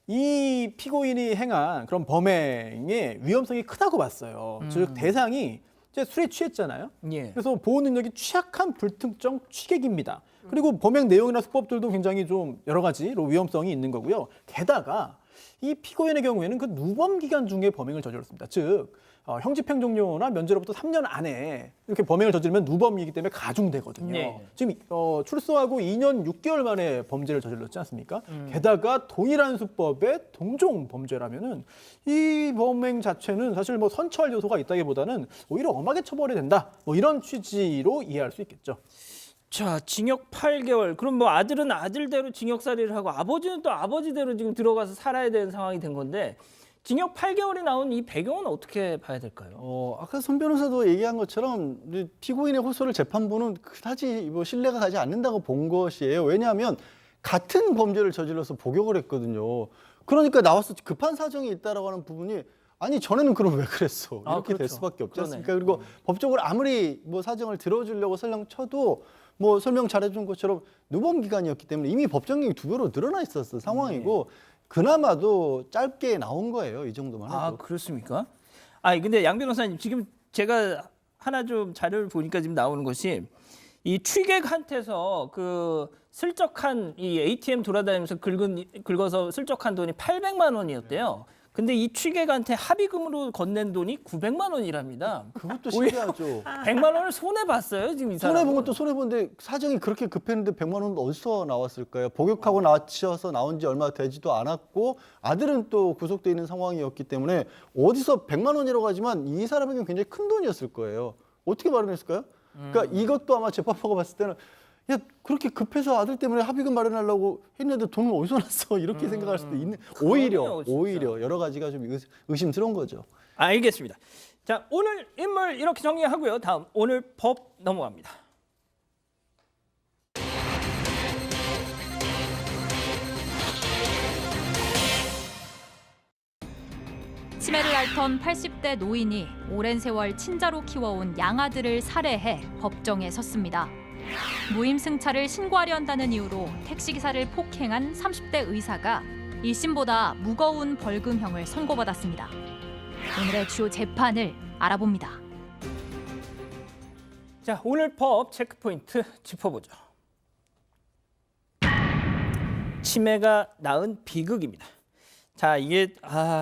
이 피고인이 행한 그런 범행의 위험성이 크다고 봤어요. 즉 대상이 이제 술에 취했잖아요. 예. 그래서 보호 능력이 취약한 불특정 취객입니다. 그리고 범행 내용이나 수법들도 굉장히 좀 여러 가지로 위험성이 있는 거고요. 게다가 이 피고인의 경우에는 그 누범 기간 중에 범행을 저질렀습니다. 즉 형집행 종료나 면제로부터 3년 안에 이렇게 범행을 저지르면 누범이기 때문에 가중되거든요. 네. 지금 출소하고 2년 6개월 만에 범죄를 저질렀지 않습니까? 게다가 동일한 수법의 동종 범죄라면은 이 범행 자체는 사실 뭐 선처할 요소가 있다기보다는 오히려 엄하게 처벌이 된다. 뭐 이런 취지로 이해할 수 있겠죠. 자, 징역 8개월. 그럼 뭐 아들은 아들대로 징역살이를 하고 아버지는 또 아버지대로 지금 들어가서 살아야 되는 상황이 된 건데 징역 8개월이 나온 이 배경은 어떻게 봐야 될까요? 아까 손 변호사도 얘기한 것처럼 피고인의 호소를 재판부는 그다지 신뢰가 가지 않는다고 본 것이에요. 왜냐하면 같은 범죄를 저질러서 복역을 했거든요. 그러니까 나와서 급한 사정이 있다라고 하는 부분이 아니 전에는 그럼 왜 그랬어? 이렇게 될 그렇죠. 수밖에 없지 그러네. 않습니까? 그리고 법적으로 아무리 뭐 사정을 들어주려고 설령 쳐도 뭐 설명 잘해준 것처럼 누범 기간이었기 때문에 이미 법정형이 2배로 늘어나 있었던 상황이고 그나마도 짧게 나온 거예요. 이 정도만 해도. 아, 그렇습니까? 근데 양 변호사님 지금 제가 하나 좀 자료를 보니까 지금 나오는 것이 이 취객한테서 그 슬쩍한 이 ATM 돌아다니면서 긁어서 슬쩍한 돈이 800만 원이었대요. 근데 이 취객한테 합의금으로 건넨 돈이 900만 원이랍니다. 그것도 오히려 신기하죠. 100만 원을 손해 봤어요, 지금 이 사람. 손해 본 것도 손해 본데 사정이 그렇게 급했는데 100만 원은 어디서 나왔을까요? 복역하고 나와서 나온 지 얼마 되지도 않았고 아들은 또 구속돼 있는 상황이었기 때문에 어디서 100만 원이라고 하지만 이 사람에게는 굉장히 큰 돈이었을 거예요. 어떻게 마련했을까요? 그러니까 이것도 아마 재판부가 봤을 때는 야 그렇게 급해서 아들 때문에 합의금 마련하려고 했는데 돈은 어디서 났어 이렇게 생각할 수도 있는 그러네요, 진짜. 오히려 여러 가지가 좀 의심스러운 거죠. 알겠습니다. 자, 오늘 인물 이렇게 정리하고요. 다음 오늘 법 넘어갑니다. 치매를 앓던 80대 노인이 오랜 세월 친자로 키워온 양아들을 살해해 법정에 섰습니다. 무임승차를 신고하려 한다는 이유로 택시기사를 폭행한 30대 의사가 1심보다 무거운 벌금형을 선고받았습니다. 오늘의 주요 재판을 알아봅니다. 자, 오늘 법 체크포인트 짚어보죠. 치매가 낳은 비극입니다. 자, 이게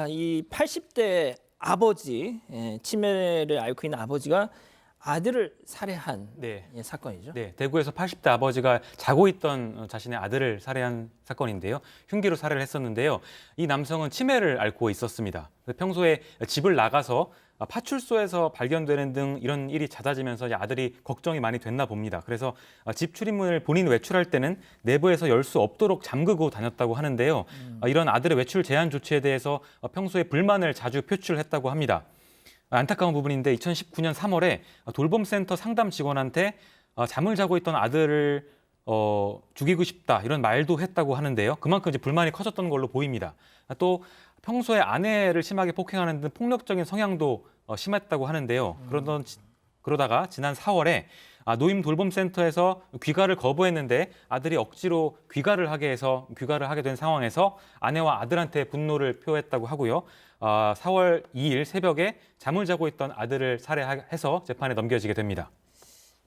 이 80대 아버지, 치매를 앓고 있는 아버지가 아들을 살해한 네. 사건이죠. 네, 대구에서 80대 아버지가 자고 있던 자신의 아들을 살해한 사건인데요. 흉기로 살해를 했었는데요. 이 남성은 치매를 앓고 있었습니다. 평소에 집을 나가서 파출소에서 발견되는 등 이런 일이 잦아지면서 아들이 걱정이 많이 됐나 봅니다. 그래서 집 출입문을 본인 외출할 때는 내부에서 열 수 없도록 잠그고 다녔다고 하는데요. 이런 아들의 외출 제한 조치에 대해서 평소에 불만을 자주 표출했다고 합니다. 안타까운 부분인데 2019년 3월에 돌봄센터 상담 직원한테 잠을 자고 있던 아들을 죽이고 싶다 이런 말도 했다고 하는데요. 그만큼 이제 불만이 커졌던 걸로 보입니다. 또 평소에 아내를 심하게 폭행하는 등 폭력적인 성향도 심했다고 하는데요. 그러다가 지난 4월에 노인 돌봄센터에서 귀가를 거부했는데 아들이 억지로 귀가를 하게 된 상황에서 아내와 아들한테 분노를 표했다고 하고요. 4월 2일 새벽에 잠을 자고 있던 아들을 살해해서 재판에 넘겨지게 됩니다.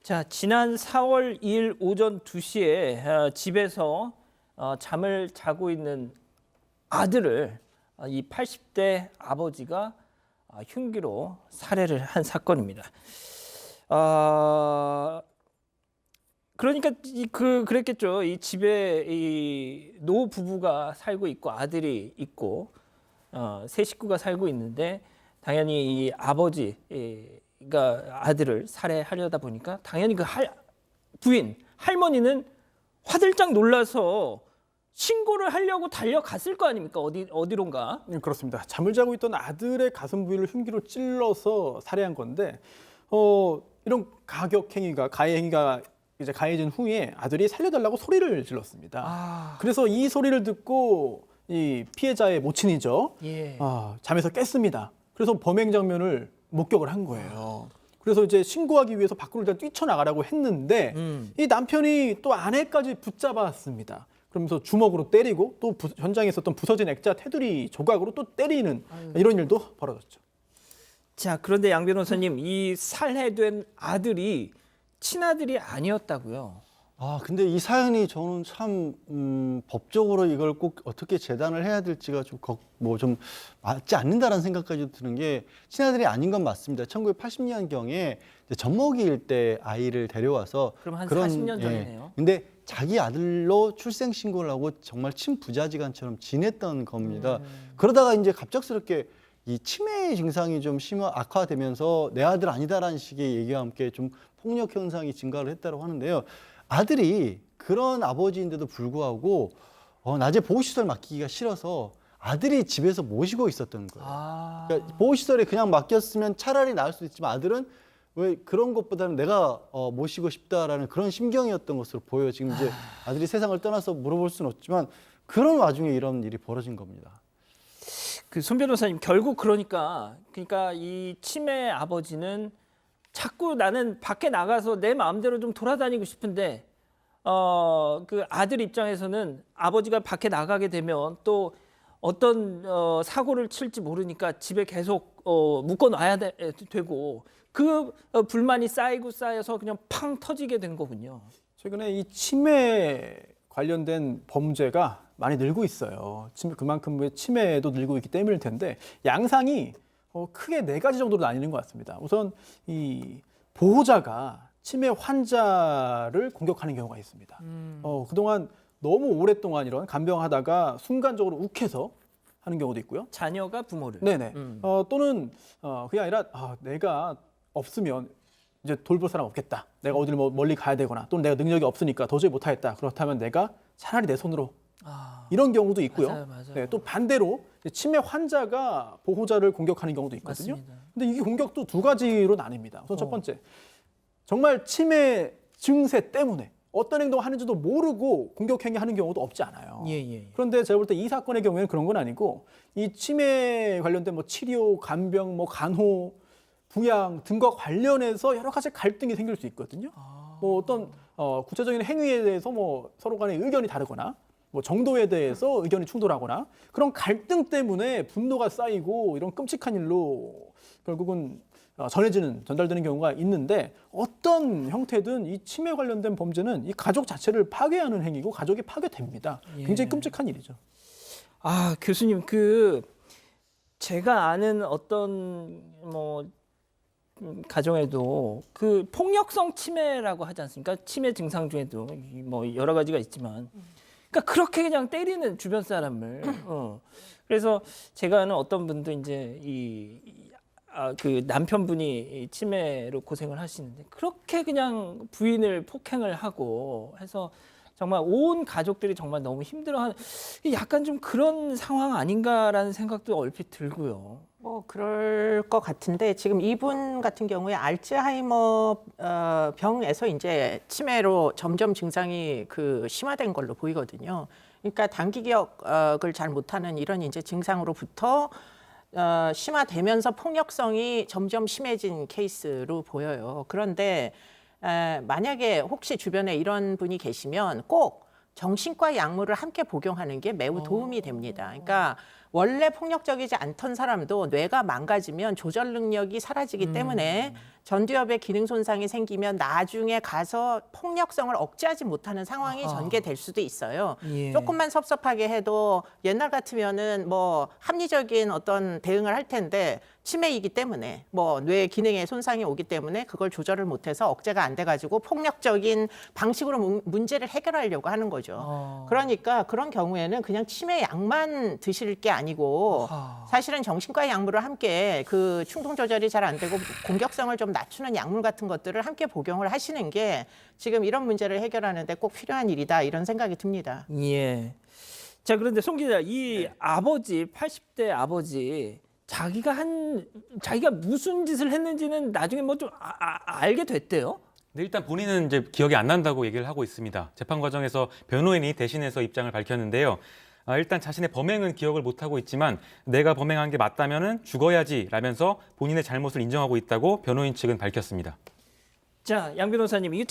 자, 지난 4월 2일 오전 2시에 집에서 잠을 자고 있는 아들을 이 80대 아버지가 흉기로 살해를 한 사건입니다. 그러니까 그랬겠죠. 이 집에 이 노 부부가 살고 있고 아들이 있고 세 식구가 살고 있는데 당연히 이 아버지가 아들을 살해하려다 보니까 당연히 그 부인 할머니는 화들짝 놀라서 신고를 하려고 달려갔을 거 아닙니까? 어디론가. 그렇습니다. 잠을 자고 있던 아들의 가슴 부위를 흉기로 찔러서 살해한 건데 이런 가해 행위가 이제 가해진 후에 아들이 살려달라고 소리를 질렀습니다. 그래서 이 소리를 듣고 이 피해자의 모친이죠. 예. 잠에서 깼습니다. 그래서 범행 장면을 목격을 한 거예요. 그래서 이제 신고하기 위해서 밖으로 일단 뛰쳐나가라고 했는데 이 남편이 또 아내까지 붙잡았습니다. 그러면서 주먹으로 때리고 또 현장에 있었던 부서진 액자 테두리 조각으로 또 때리는 이런 일도 벌어졌죠. 자, 그런데 양 변호사님, 이 살해된 아들이 친아들이 아니었다고요? 근데 이 사연이 저는 참 법적으로 이걸 꼭 어떻게 재단을 해야 될지가 좀 맞지 않는다라는 생각까지 드는 게 친아들이 아닌 건 맞습니다. 1980년경에 젖먹이일 때 아이를 데려와서 그럼 한 40년 전이네요. 근데 자기 아들로 출생 신고를 하고 정말 친부자지간처럼 지냈던 겁니다. 그러다가 이제 갑작스럽게 이 치매 증상이 좀 악화되면서 내 아들 아니다라는 식의 얘기와 함께 좀 폭력 현상이 증가를 했다고 하는데요. 아들이 그런 아버지인데도 불구하고 낮에 보호시설 맡기기가 싫어서 아들이 집에서 모시고 있었던 거예요. 그러니까 보호시설에 그냥 맡겼으면 차라리 나을 수도 있지만 아들은 왜 그런 것보다는 내가 모시고 싶다라는 그런 심경이었던 것으로 보여요. 지금 이제 아들이 세상을 떠나서 물어볼 수는 없지만 그런 와중에 이런 일이 벌어진 겁니다. 손 변호사님, 결국 그러니까 이 치매 아버지는 자꾸 나는 밖에 나가서 내 마음대로 좀 돌아다니고 싶은데 그 아들 입장에서는 아버지가 밖에 나가게 되면 또 어떤 사고를 칠지 모르니까 집에 계속 묶어놔야 되고 그 불만이 쌓여서 그냥 팡 터지게 된 거군요. 최근에 이 치매 관련된 범죄가 많이 늘고 있어요. 그만큼의 치매도 늘고 있기 때문일 텐데 양상이 크게 4가지 정도로 나뉘는 것 같습니다. 우선 이 보호자가 치매 환자를 공격하는 경우가 있습니다. 그동안 너무 오랫동안 이런 간병하다가 순간적으로 욱해서 하는 경우도 있고요. 자녀가 부모를. 네네. 또는 그게 아니라 내가 없으면 이제 돌볼 사람 없겠다. 내가 어디를 멀리 가야 되거나 또는 내가 능력이 없으니까 도저히 못하겠다. 그렇다면 내가 차라리 내 손으로 이런 경우도 있고요. 맞아요. 네, 또 반대로 치매 환자가 보호자를 공격하는 경우도 있거든요. 맞습니다. 근데 이 공격도 2가지로 나뉩니다. 우선 첫 번째, 정말 치매 증세 때문에 어떤 행동을 하는지도 모르고 공격 행위하는 경우도 없지 않아요. 예. 그런데 제가 볼 때 이 사건의 경우에는 그런 건 아니고 이 치매 관련된 뭐 치료, 간병, 뭐 간호, 부양 등과 관련해서 여러 가지 갈등이 생길 수 있거든요. 뭐 어떤 구체적인 행위에 대해서 뭐 서로 간에 의견이 다르거나 뭐 정도에 대해서 의견이 충돌하거나 그런 갈등 때문에 분노가 쌓이고 이런 끔찍한 일로 결국은 전달되는 경우가 있는데 어떤 형태든 이 치매 관련된 범죄는 이 가족 자체를 파괴하는 행위고 가족이 파괴됩니다. 굉장히 끔찍한 일이죠. 교수님 제가 아는 어떤 가정에도 그 폭력성 치매라고 하지 않습니까? 치매 증상 중에도 뭐 여러 가지가 있지만, 그러니까 그렇게 그냥 때리는 주변 사람을. 그래서 제가 아는 어떤 분도 이제 그 남편분이 치매로 고생을 하시는데 그렇게 그냥 부인을 폭행을 하고 해서 정말 온 가족들이 정말 너무 힘들어하는 약간 좀 그런 상황 아닌가라는 생각도 얼핏 들고요. 뭐 그럴 것 같은데 지금 이분 같은 경우에 알츠하이머 병에서 이제 치매로 점점 증상이 심화된 걸로 보이거든요. 그러니까 단기 기억을 잘 못하는 이런 이제 증상으로부터 심화되면서 폭력성이 점점 심해진 케이스로 보여요. 그런데 만약에 혹시 주변에 이런 분이 계시면 꼭 정신과 약물을 함께 복용하는 게 매우 도움이 됩니다. 그러니까 원래 폭력적이지 않던 사람도 뇌가 망가지면 조절 능력이 사라지기 때문에 전두엽의 기능 손상이 생기면 나중에 가서 폭력성을 억제하지 못하는 상황이 전개될 수도 있어요. 예. 조금만 섭섭하게 해도 옛날 같으면은 뭐 합리적인 어떤 대응을 할 텐데 치매이기 때문에 뭐 뇌 기능에 손상이 오기 때문에 그걸 조절을 못해서 억제가 안 돼가지고 폭력적인 방식으로 문제를 해결하려고 하는 거죠. 그러니까 그런 경우에는 그냥 치매 약만 드실 게 아니고 사실은 정신과 약물을 함께 그 충동 조절이 잘 안 되고 공격성을 좀 낮추는 약물 같은 것들을 함께 복용을 하시는 게 지금 이런 문제를 해결하는데 꼭 필요한 일이다 이런 생각이 듭니다. 예. 자, 그런데 송 기자, 이 아버지 80대 아버지 자기가 무슨 짓을 했는지는 나중에 뭐 좀 알게 됐대요. 네, 일단 본인은 이제 기억이 안 난다고 얘기를 하고 있습니다. 재판 과정에서 변호인이 대신해서 입장을 밝혔는데요. 일단 자신의 범행은 기억을 못하고 있지만 내가 범행한 게 맞다면은 죽어야지라면서 본인의 잘못을 인정하고 있다고 변호인 측은 밝혔습니다. 자, 양 변호사님, 이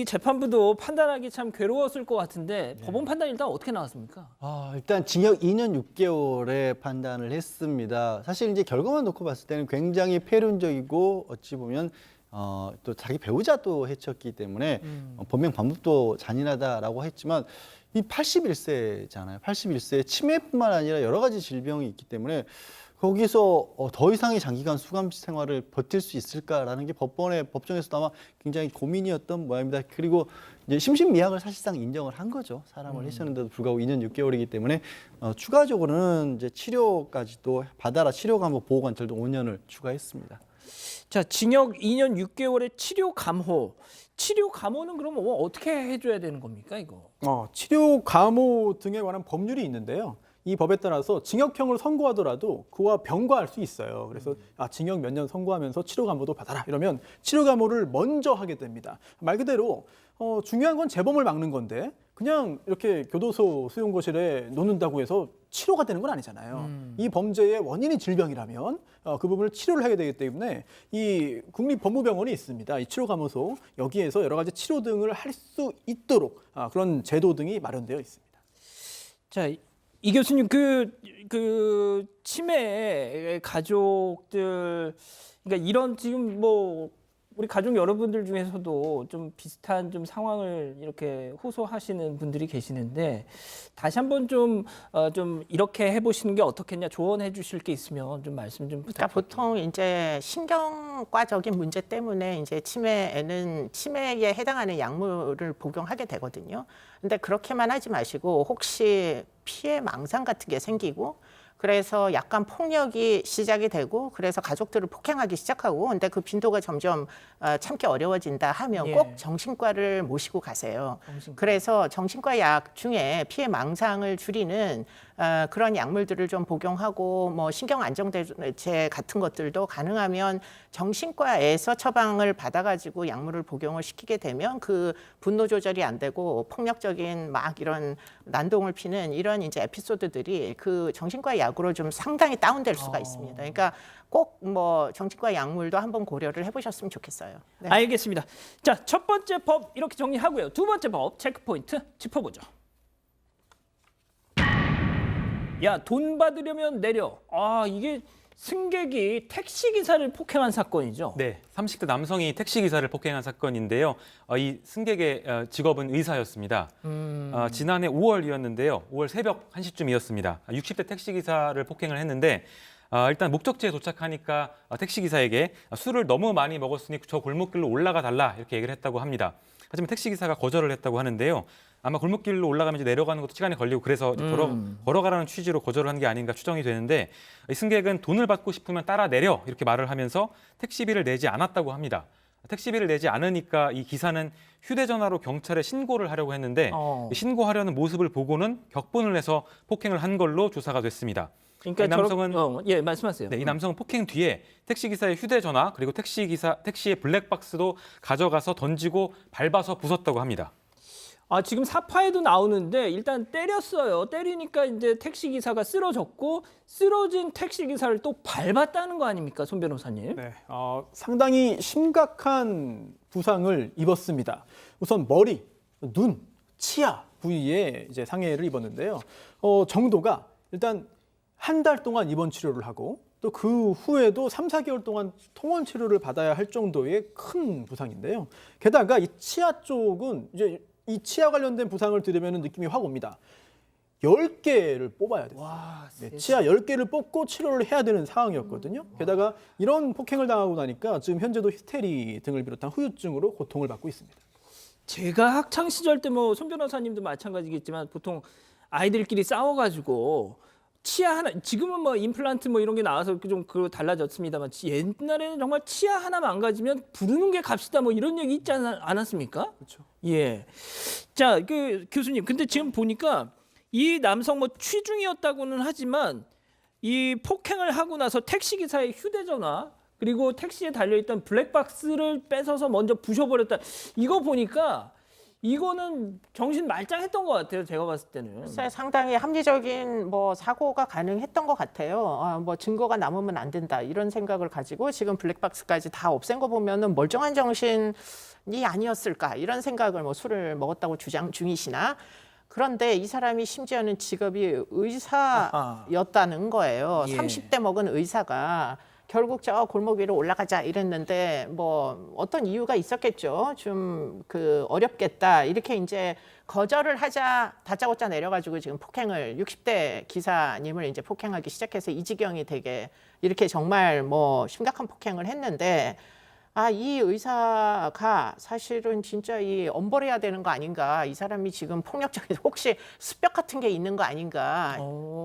재판부도 판단하기 참 괴로웠을 것 같은데 법원 판단 일단 어떻게 나왔습니까? 일단 징역 2년 6개월의 판단을 했습니다. 사실 이제 결과만 놓고 봤을 때는 굉장히 폐륜적이고 어찌 보면 또 자기 배우자도 해쳤기 때문에 범행 방법도 잔인하다라고 했지만 이 81세잖아요. 81세 치매뿐만 아니라 여러 가지 질병이 있기 때문에 거기서 더 이상의 장기간 수감 생활을 버틸 수 있을까라는 게 법정에서도 아마 굉장히 고민이었던 모양입니다. 그리고 이제 심신미약을 사실상 인정을 한 거죠. 사람을 해쳤는데도 불구하고 2년 6개월이기 때문에 추가적으로는 이제 치료까지도 받아라 치료 감호 보호 관찰도 5년을 추가했습니다. 자, 징역 2년 6개월의 치료 감호. 치료 감호는 그럼 어떻게 해줘야 되는 겁니까, 이거? 치료 감호 등에 관한 법률이 있는데요. 이 법에 따라서 징역형을 선고하더라도 그와 병과할 수 있어요. 그래서 징역 몇 년 선고하면서 치료 감호도 받아라. 이러면 치료 감호를 먼저 하게 됩니다. 말 그대로 중요한 건 재범을 막는 건데 그냥 이렇게 교도소 수용고실에 놓는다고 해서 치료가 되는 건 아니잖아요. 이 범죄의 원인이 질병이라면 그 부분을 치료를 하게 되기 때문에 이 국립법무병원이 있습니다. 이 치료감호소 여기에서 여러 가지 치료 등을 할 수 있도록 그런 제도 등이 마련되어 있습니다. 자, 이 교수님 그 치매 가족들 그러니까 이런 지금 뭐 우리 가족 여러분들 중에서도 좀 비슷한 좀 상황을 이렇게 호소하시는 분들이 계시는데 다시 한번 좀 이렇게 해보시는 게 어떻겠냐 조언해 주실 게 있으면 좀 말씀 좀 그러니까 부탁드립니다. 보통 이제 신경과적인 문제 때문에 이제 치매에는 치매에 해당하는 약물을 복용하게 되거든요. 근데 그렇게만 하지 마시고 혹시 피해 망상 같은 게 생기고 그래서 약간 폭력이 시작이 되고 그래서 가족들을 폭행하기 시작하고 근데 그 빈도가 점점 참기 어려워진다 하면 예. 꼭 정신과를 모시고 가세요. 정신과. 그래서 정신과 약 중에 피해 망상을 줄이는 그런 약물들을 좀 복용하고 뭐 신경 안정제 같은 것들도 가능하면 정신과에서 처방을 받아가지고 약물을 복용을 시키게 되면 그 분노 조절이 안 되고 폭력적인 막 이런 난동을 피는 이런 이제 에피소드들이 그 정신과 약으로 좀 상당히 다운될 수가 있습니다. 그러니까 꼭 뭐 정신과 약물도 한번 고려를 해보셨으면 좋겠어요. 네. 알겠습니다. 자, 첫 번째 법 이렇게 정리하고요. 두 번째 법 체크포인트 짚어보죠. 야, 돈 받으려면 내려. 아, 이게 승객이 택시 기사를 폭행한 사건이죠. 네, 30대 남성이 택시 기사를 폭행한 사건인데요. 이 승객의 직업은 의사였습니다. 지난해 5월이었는데요. 5월 새벽 1시쯤이었습니다. 60대 택시 기사를 폭행을 했는데 일단 목적지에 도착하니까 택시 기사에게 술을 너무 많이 먹었으니 저 골목길로 올라가 달라 이렇게 얘기를 했다고 합니다. 하지만 택시 기사가 거절을 했다고 하는데요. 아마 골목길로 올라가면 이제 내려가는 것도 시간이 걸리고 그래서 걸어가라는 취지로 거절을 한 게 아닌가 추정이 되는데 이 승객은 돈을 받고 싶으면 따라 내려 이렇게 말을 하면서 택시비를 내지 않았다고 합니다. 택시비를 내지 않으니까 이 기사는 휴대전화로 경찰에 신고를 하려고 했는데 신고하려는 모습을 보고는 격분을 해서 폭행을 한 걸로 조사가 됐습니다. 그러니까 이 남성은 예, 말씀하세요. 네, 이 남성은 폭행 뒤에 택시 기사의 휴대전화 그리고 택시의 블랙박스도 가져가서 던지고 밟아서 부쉈다고 합니다. 아, 지금 사파에도 나오는데 일단 때렸어요. 때리니까 이제 택시 기사가 쓰러졌고 쓰러진 택시 기사를 또 밟았다는 거 아닙니까, 손 변호사님? 네, 상당히 심각한 부상을 입었습니다. 우선 머리, 눈, 치아 부위에 이제 상해를 입었는데요. 정도가 일단 한 달 동안 입원 치료를 하고 또 그 후에도 3, 4개월 동안 통원 치료를 받아야 할 정도의 큰 부상인데요. 게다가 이 치아 쪽은 이제 이 치아 관련된 부상을 들으면 느낌이 확 옵니다. 10개를 뽑아야 돼요. 네, 치아 10개를 뽑고 치료를 해야 되는 상황이었거든요. 게다가 이런 폭행을 당하고 나니까 지금 현재도 히스테리 등을 비롯한 후유증으로 고통을 받고 있습니다. 제가 학창 시절 때 뭐 손 변호사님도 마찬가지겠지만 보통 아이들끼리 싸워가지고 치아 하나, 지금은 뭐 임플란트 뭐 이런 게 나와서 좀 달라졌습니다만 옛날에는 정말 치아 하나 망가지면 부르는 게 값이다 뭐 이런 얘기 있지 않았습니까? 그렇죠. 예. 자, 그 교수님, 근데 지금 보니까 이 남성 뭐 취중이었다고는 하지만 이 폭행을 하고 나서 택시 기사의 휴대전화 그리고 택시에 달려있던 블랙박스를 뺏어서 먼저 부셔버렸다. 이거 보니까 이거는 정신 말짱했던 것 같아요. 제가 봤을 때는. 글쎄, 상당히 합리적인 뭐 사고가 가능했던 것 같아요. 뭐 증거가 남으면 안 된다 이런 생각을 가지고 지금 블랙박스까지 다 없앤 거 보면은 멀쩡한 정신이 아니었을까 이런 생각을 뭐 술을 먹었다고 주장 중이시나. 그런데 이 사람이 심지어는 직업이 의사였다는 거예요. 예. 30대 먹은 의사가 결국 저 골목 위로 올라가자 이랬는데 뭐 어떤 이유가 있었겠죠. 좀 그 어렵겠다 이렇게 이제 거절을 하자 다짜고짜 내려가지고 지금 폭행을 60대 기사님을 이제 폭행하기 시작해서 이 지경이 되게 이렇게 정말 뭐 심각한 폭행을 했는데 이 의사가 사실은 진짜 이 엄벌해야 되는 거 아닌가. 이 사람이 지금 폭력적인 혹시 습벽 같은 게 있는 거 아닌가.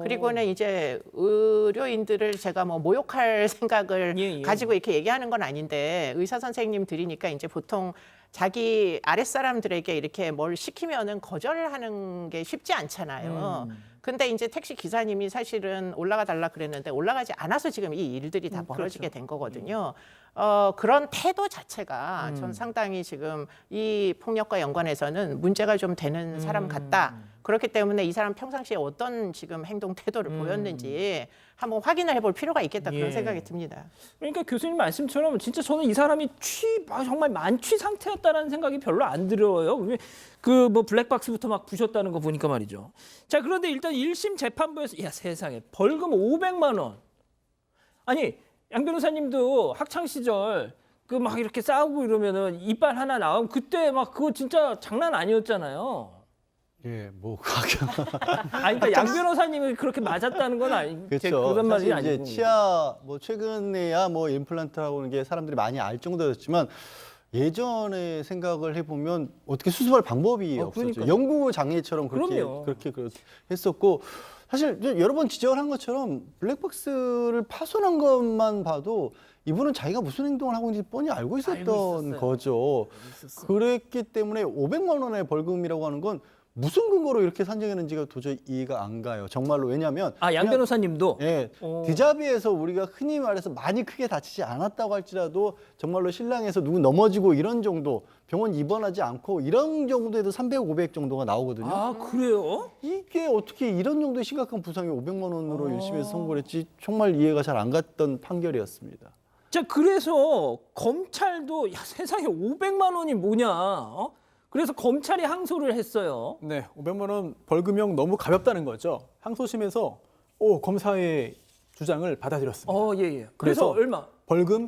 그리고는 이제 의료인들을 제가 뭐 모욕할 생각을 예. 가지고 이렇게 얘기하는 건 아닌데 의사 선생님 들이니까 이제 보통 자기 아랫사람들에게 이렇게 뭘 시키면은 거절을 하는 게 쉽지 않잖아요. 근데 이제 택시 기사님이 사실은 올라가 달라 그랬는데 올라가지 않아서 지금 이 일들이 다 벌어지게 된 거거든요. 그런 태도 자체가 전 상당히 지금 이 폭력과 연관해서는 문제가 좀 되는 사람 같다. 그렇기 때문에 이 사람 평상시에 어떤 지금 행동 태도를 보였는지 한번 확인을 해볼 필요가 있겠다 그런 예. 생각이 듭니다. 그러니까 교수님 말씀처럼 진짜 저는 이 사람이 정말 만취 상태였다라는 생각이 별로 안 들어요. 그 뭐 블랙박스부터 막 부셨다는 거 보니까 말이죠. 자, 그런데 일단 1심 재판부에서 야 세상에 벌금 500만 원. 아니 양 변호사님도 학창 시절 그 막 이렇게 싸우고 이러면은 이빨 하나 나오면 그때 막 그거 진짜 장난 아니었잖아요. 예, 뭐 아니 그러니까 양 변호사님이 그렇게 맞았다는 건 아니 그렇죠. 그런 말이 사실 아니고. 이제 치아 뭐 최근에야 뭐 임플란트라고 하는 게 사람들이 많이 알 정도였지만 예전에 생각을 해보면 어떻게 수습할 방법이 없었죠. 그러니까요. 영구 장애처럼 그럼요. 그렇게 했었고 사실 이제 여러 번 지적을 한 것처럼 블랙박스를 파손한 것만 봐도 이분은 자기가 무슨 행동을 하고 있는지 뻔히 알고 있었던 있었어요. 거죠. 그랬기 때문에 500만 원의 벌금이라고 하는 건 무슨 근거로 이렇게 산정했는지가 도저히 이해가 안 가요. 정말로. 왜냐하면 아, 양 그냥 변호사님도 예, 디자비에서 우리가 흔히 말해서 많이 크게 다치지 않았다고 할지라도 정말로 실랑에서 누구 넘어지고 이런 정도 병원 입원하지 않고 이런 정도에도 300, 500 정도가 나오거든요. 아, 그래요? 이게 어떻게 이런 정도의 심각한 부상이 500만 원으로 1심에서 선고를 했지 정말 이해가 잘 안 갔던 판결이었습니다. 자, 그래서 검찰도 야, 세상에 500만 원이 뭐냐? 어? 그래서 검찰이 항소를 했어요. 네, 500만 원 벌금형 너무 가볍다는 거죠. 항소심에서 검사의 주장을 받아들였습니다. 예, 예. 그래서 그래서 얼마? 벌금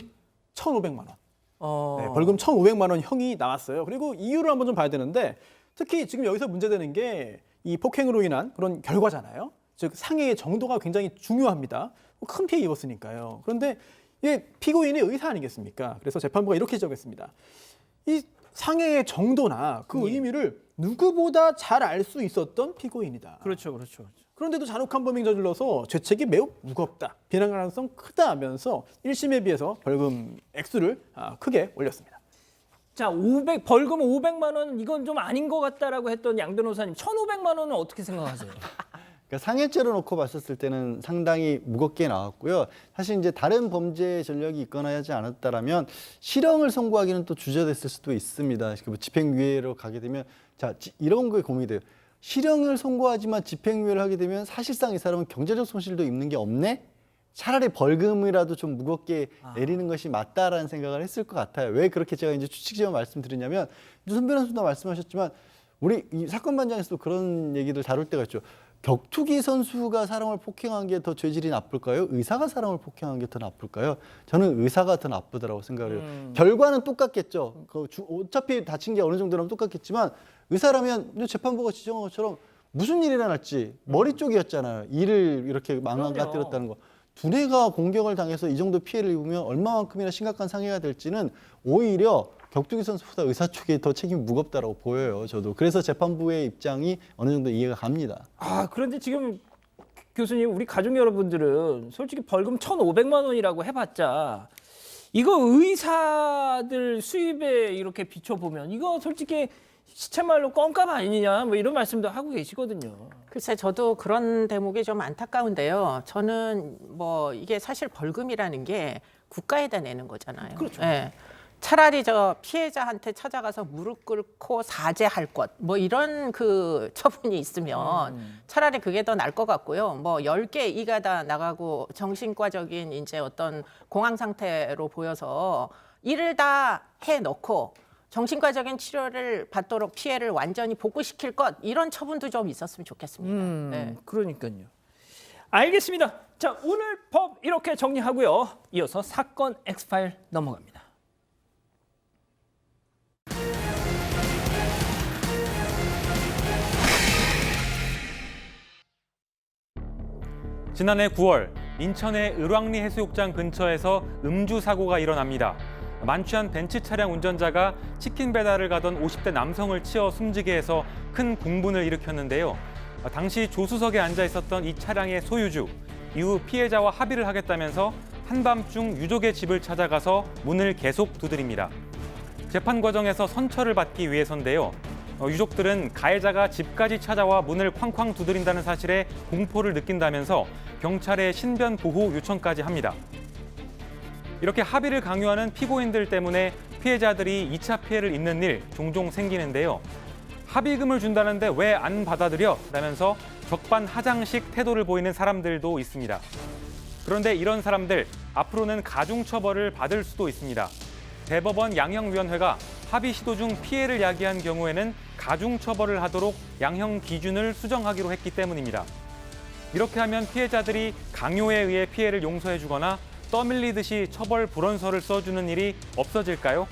1,500만 원. 네, 어. 벌금 1,500만 원 형이 나왔어요. 그리고 이유를 한번 좀 봐야 되는데 특히 지금 여기서 문제되는 게 이 폭행으로 인한 그런 결과잖아요. 즉 상해의 정도가 굉장히 중요합니다. 큰 피해 입었으니까요. 그런데 이게 피고인의 의사 아니겠습니까? 그래서 재판부가 이렇게 지적했습니다. 이 상해의 정도나 그 의미를 누구보다 잘 알 수 있었던 피고인이다. 그렇죠, 그렇죠. 그런데도 잔혹한 범행 저질러서 죄책이 매우 무겁다. 비난 가능성 크다 하면서 1심에 비해서 벌금 액수를 크게 올렸습니다. 자, 벌금 500만 원 이건 좀 아닌 것 같다라고 했던 양 변호사님 1,500만 원은 어떻게 생각하세요? 그러니까 상해죄로 놓고 봤었을 때는 상당히 무겁게 나왔고요. 사실 이제 다른 범죄 전력이 있거나 하지 않았다라면 실형을 선고하기는 또 주저됐을 수도 있습니다. 뭐 집행유예로 가게 되면 이런 거에 고민이 돼요. 실형을 선고하지만 집행유예를 하게 되면 사실상 이 사람은 경제적 손실도 입는 게 없네? 차라리 벌금이라도 좀 무겁게 내리는 것이 맞다라는 생각을 했을 것 같아요. 왜 그렇게 제가 이제 추측지어 말씀드리냐면 손 변호사도 말씀하셨지만 우리 이 사건 반장에서도 그런 얘기들 다룰 때가 있죠. 격투기 선수가 사람을 폭행한 게 더 죄질이 나쁠까요? 의사가 사람을 폭행한 게 더 나쁠까요? 저는 의사가 더 나쁘다라고 생각을 해요. 결과는 똑같겠죠. 어차피 다친 게 어느 정도라면 똑같겠지만 의사라면 재판부가 지정한 것처럼 무슨 일이 일어날지 머리 쪽이었잖아요. 이를 이렇게 망가뜨렸다는 거. 두뇌가 공격을 당해서 이 정도 피해를 입으면 얼마만큼이나 심각한 상해가 될지는 오히려 격투기 선수보다 의사 쪽이 더 책임이 무겁다라고 보여요. 저도. 그래서 재판부의 입장이 어느 정도 이해가 갑니다. 그런데 지금 교수님, 우리 가족 여러분들은 솔직히 벌금 1,500만 원이라고 해봤자 이거 의사들 수입에 이렇게 비춰보면 이거 솔직히 시체말로 껌값 아니냐 뭐 이런 말씀도 하고 계시거든요. 글쎄 저도 그런 대목이 좀 안타까운데요. 저는 뭐 이게 사실 벌금이라는 게 국가에다 내는 거잖아요. 그렇죠. 예. 차라리 저 피해자한테 찾아가서 무릎 꿇고 사죄할 것, 뭐 이런 그 처분이 있으면 차라리 그게 더 나을 것 같고요. 뭐 10개 이가 다 나가고 정신과적인 이제 어떤 공황 상태로 보여서 일을 다 해놓고 정신과적인 치료를 받도록 피해를 완전히 복구시킬 것, 이런 처분도 좀 있었으면 좋겠습니다. 네. 그러니까요. 알겠습니다. 자, 오늘 법 이렇게 정리하고요. 이어서 사건 X파일 넘어갑니다. 지난해 9월 인천의 을왕리 해수욕장 근처에서 음주 사고가 일어납니다. 만취한 벤츠 차량 운전자가 치킨 배달을 가던 50대 남성을 치어 숨지게 해서 큰 공분을 일으켰는데요. 당시 조수석에 앉아 있었던 이 차량의 소유주, 이후 피해자와 합의를 하겠다면서 한밤중 유족의 집을 찾아가서 문을 계속 두드립니다. 재판 과정에서 선처를 받기 위해서인데요. 유족들은 가해자가 집까지 찾아와 문을 쾅쾅 두드린다는 사실에 공포를 느낀다면서 경찰에 신변 보호 요청까지 합니다. 이렇게 합의를 강요하는 피고인들 때문에 피해자들이 2차 피해를 입는 일 종종 생기는데요. 합의금을 준다는데 왜 안 받아들여? 라면서 적반하장식 태도를 보이는 사람들도 있습니다. 그런데 이런 사람들 앞으로는 가중처벌을 받을 수도 있습니다. 대법원 양형위원회가 합의 시도 중 피해를 야기한 경우에는 가중처벌을 하도록 양형 기준을 수정하기로 했기 때문입니다. 이렇게 하면 피해자들이 강요에 의해 피해를 용서해주거나 떠밀리듯이 처벌 불원서를 써주는 일이 없어질까요?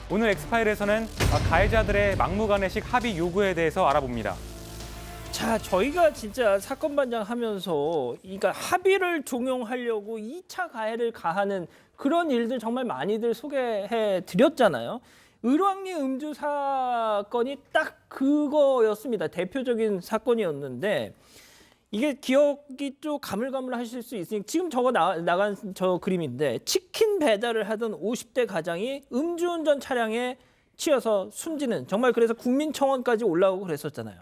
오늘 엑스파일에서는 가해자들의 막무가내식 합의 요구에 대해서 알아봅니다. 자, 저희가 진짜 사건 반장하면서 그러니까 합의를 종용하려고 2차 가해를 가하는 그런 일들 정말 많이들 소개해 드렸잖아요. 을왕리 음주 사건이 딱 그거였습니다. 대표적인 사건이었는데 이게 기억이 좀 가물가물하실 수 있으니 지금 저거 나간 저 그림인데 치킨 배달을 하던 50대 가장이 음주운전 차량에 치여서 숨지는 정말 그래서 국민청원까지 올라오고 그랬었잖아요.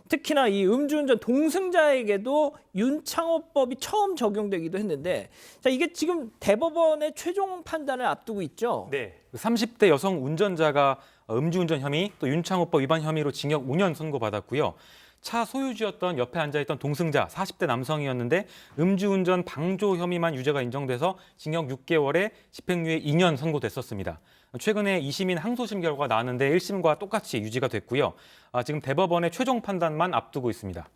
특히나 이 음주운전 동승자에게도 윤창호법이 처음 적용되기도 했는데 자 이게 지금 대법원의 최종 판단을 앞두고 있죠. 네. 30대 여성 운전자가 음주운전 혐의 또 윤창호법 위반 혐의로 징역 5년 선고받았고요. 차 소유주였던 옆에 앉아있던 동승자 40대 남성이었는데 음주운전 방조 혐의만 유죄가 인정돼서 징역 6개월에 집행유예 2년 선고됐었습니다. 최근에 2심인 항소심 결과가 나왔는데 1심과 똑같이 유지가 됐고요. 지금 대법원의 최종 판단만 앞두고 있습니다.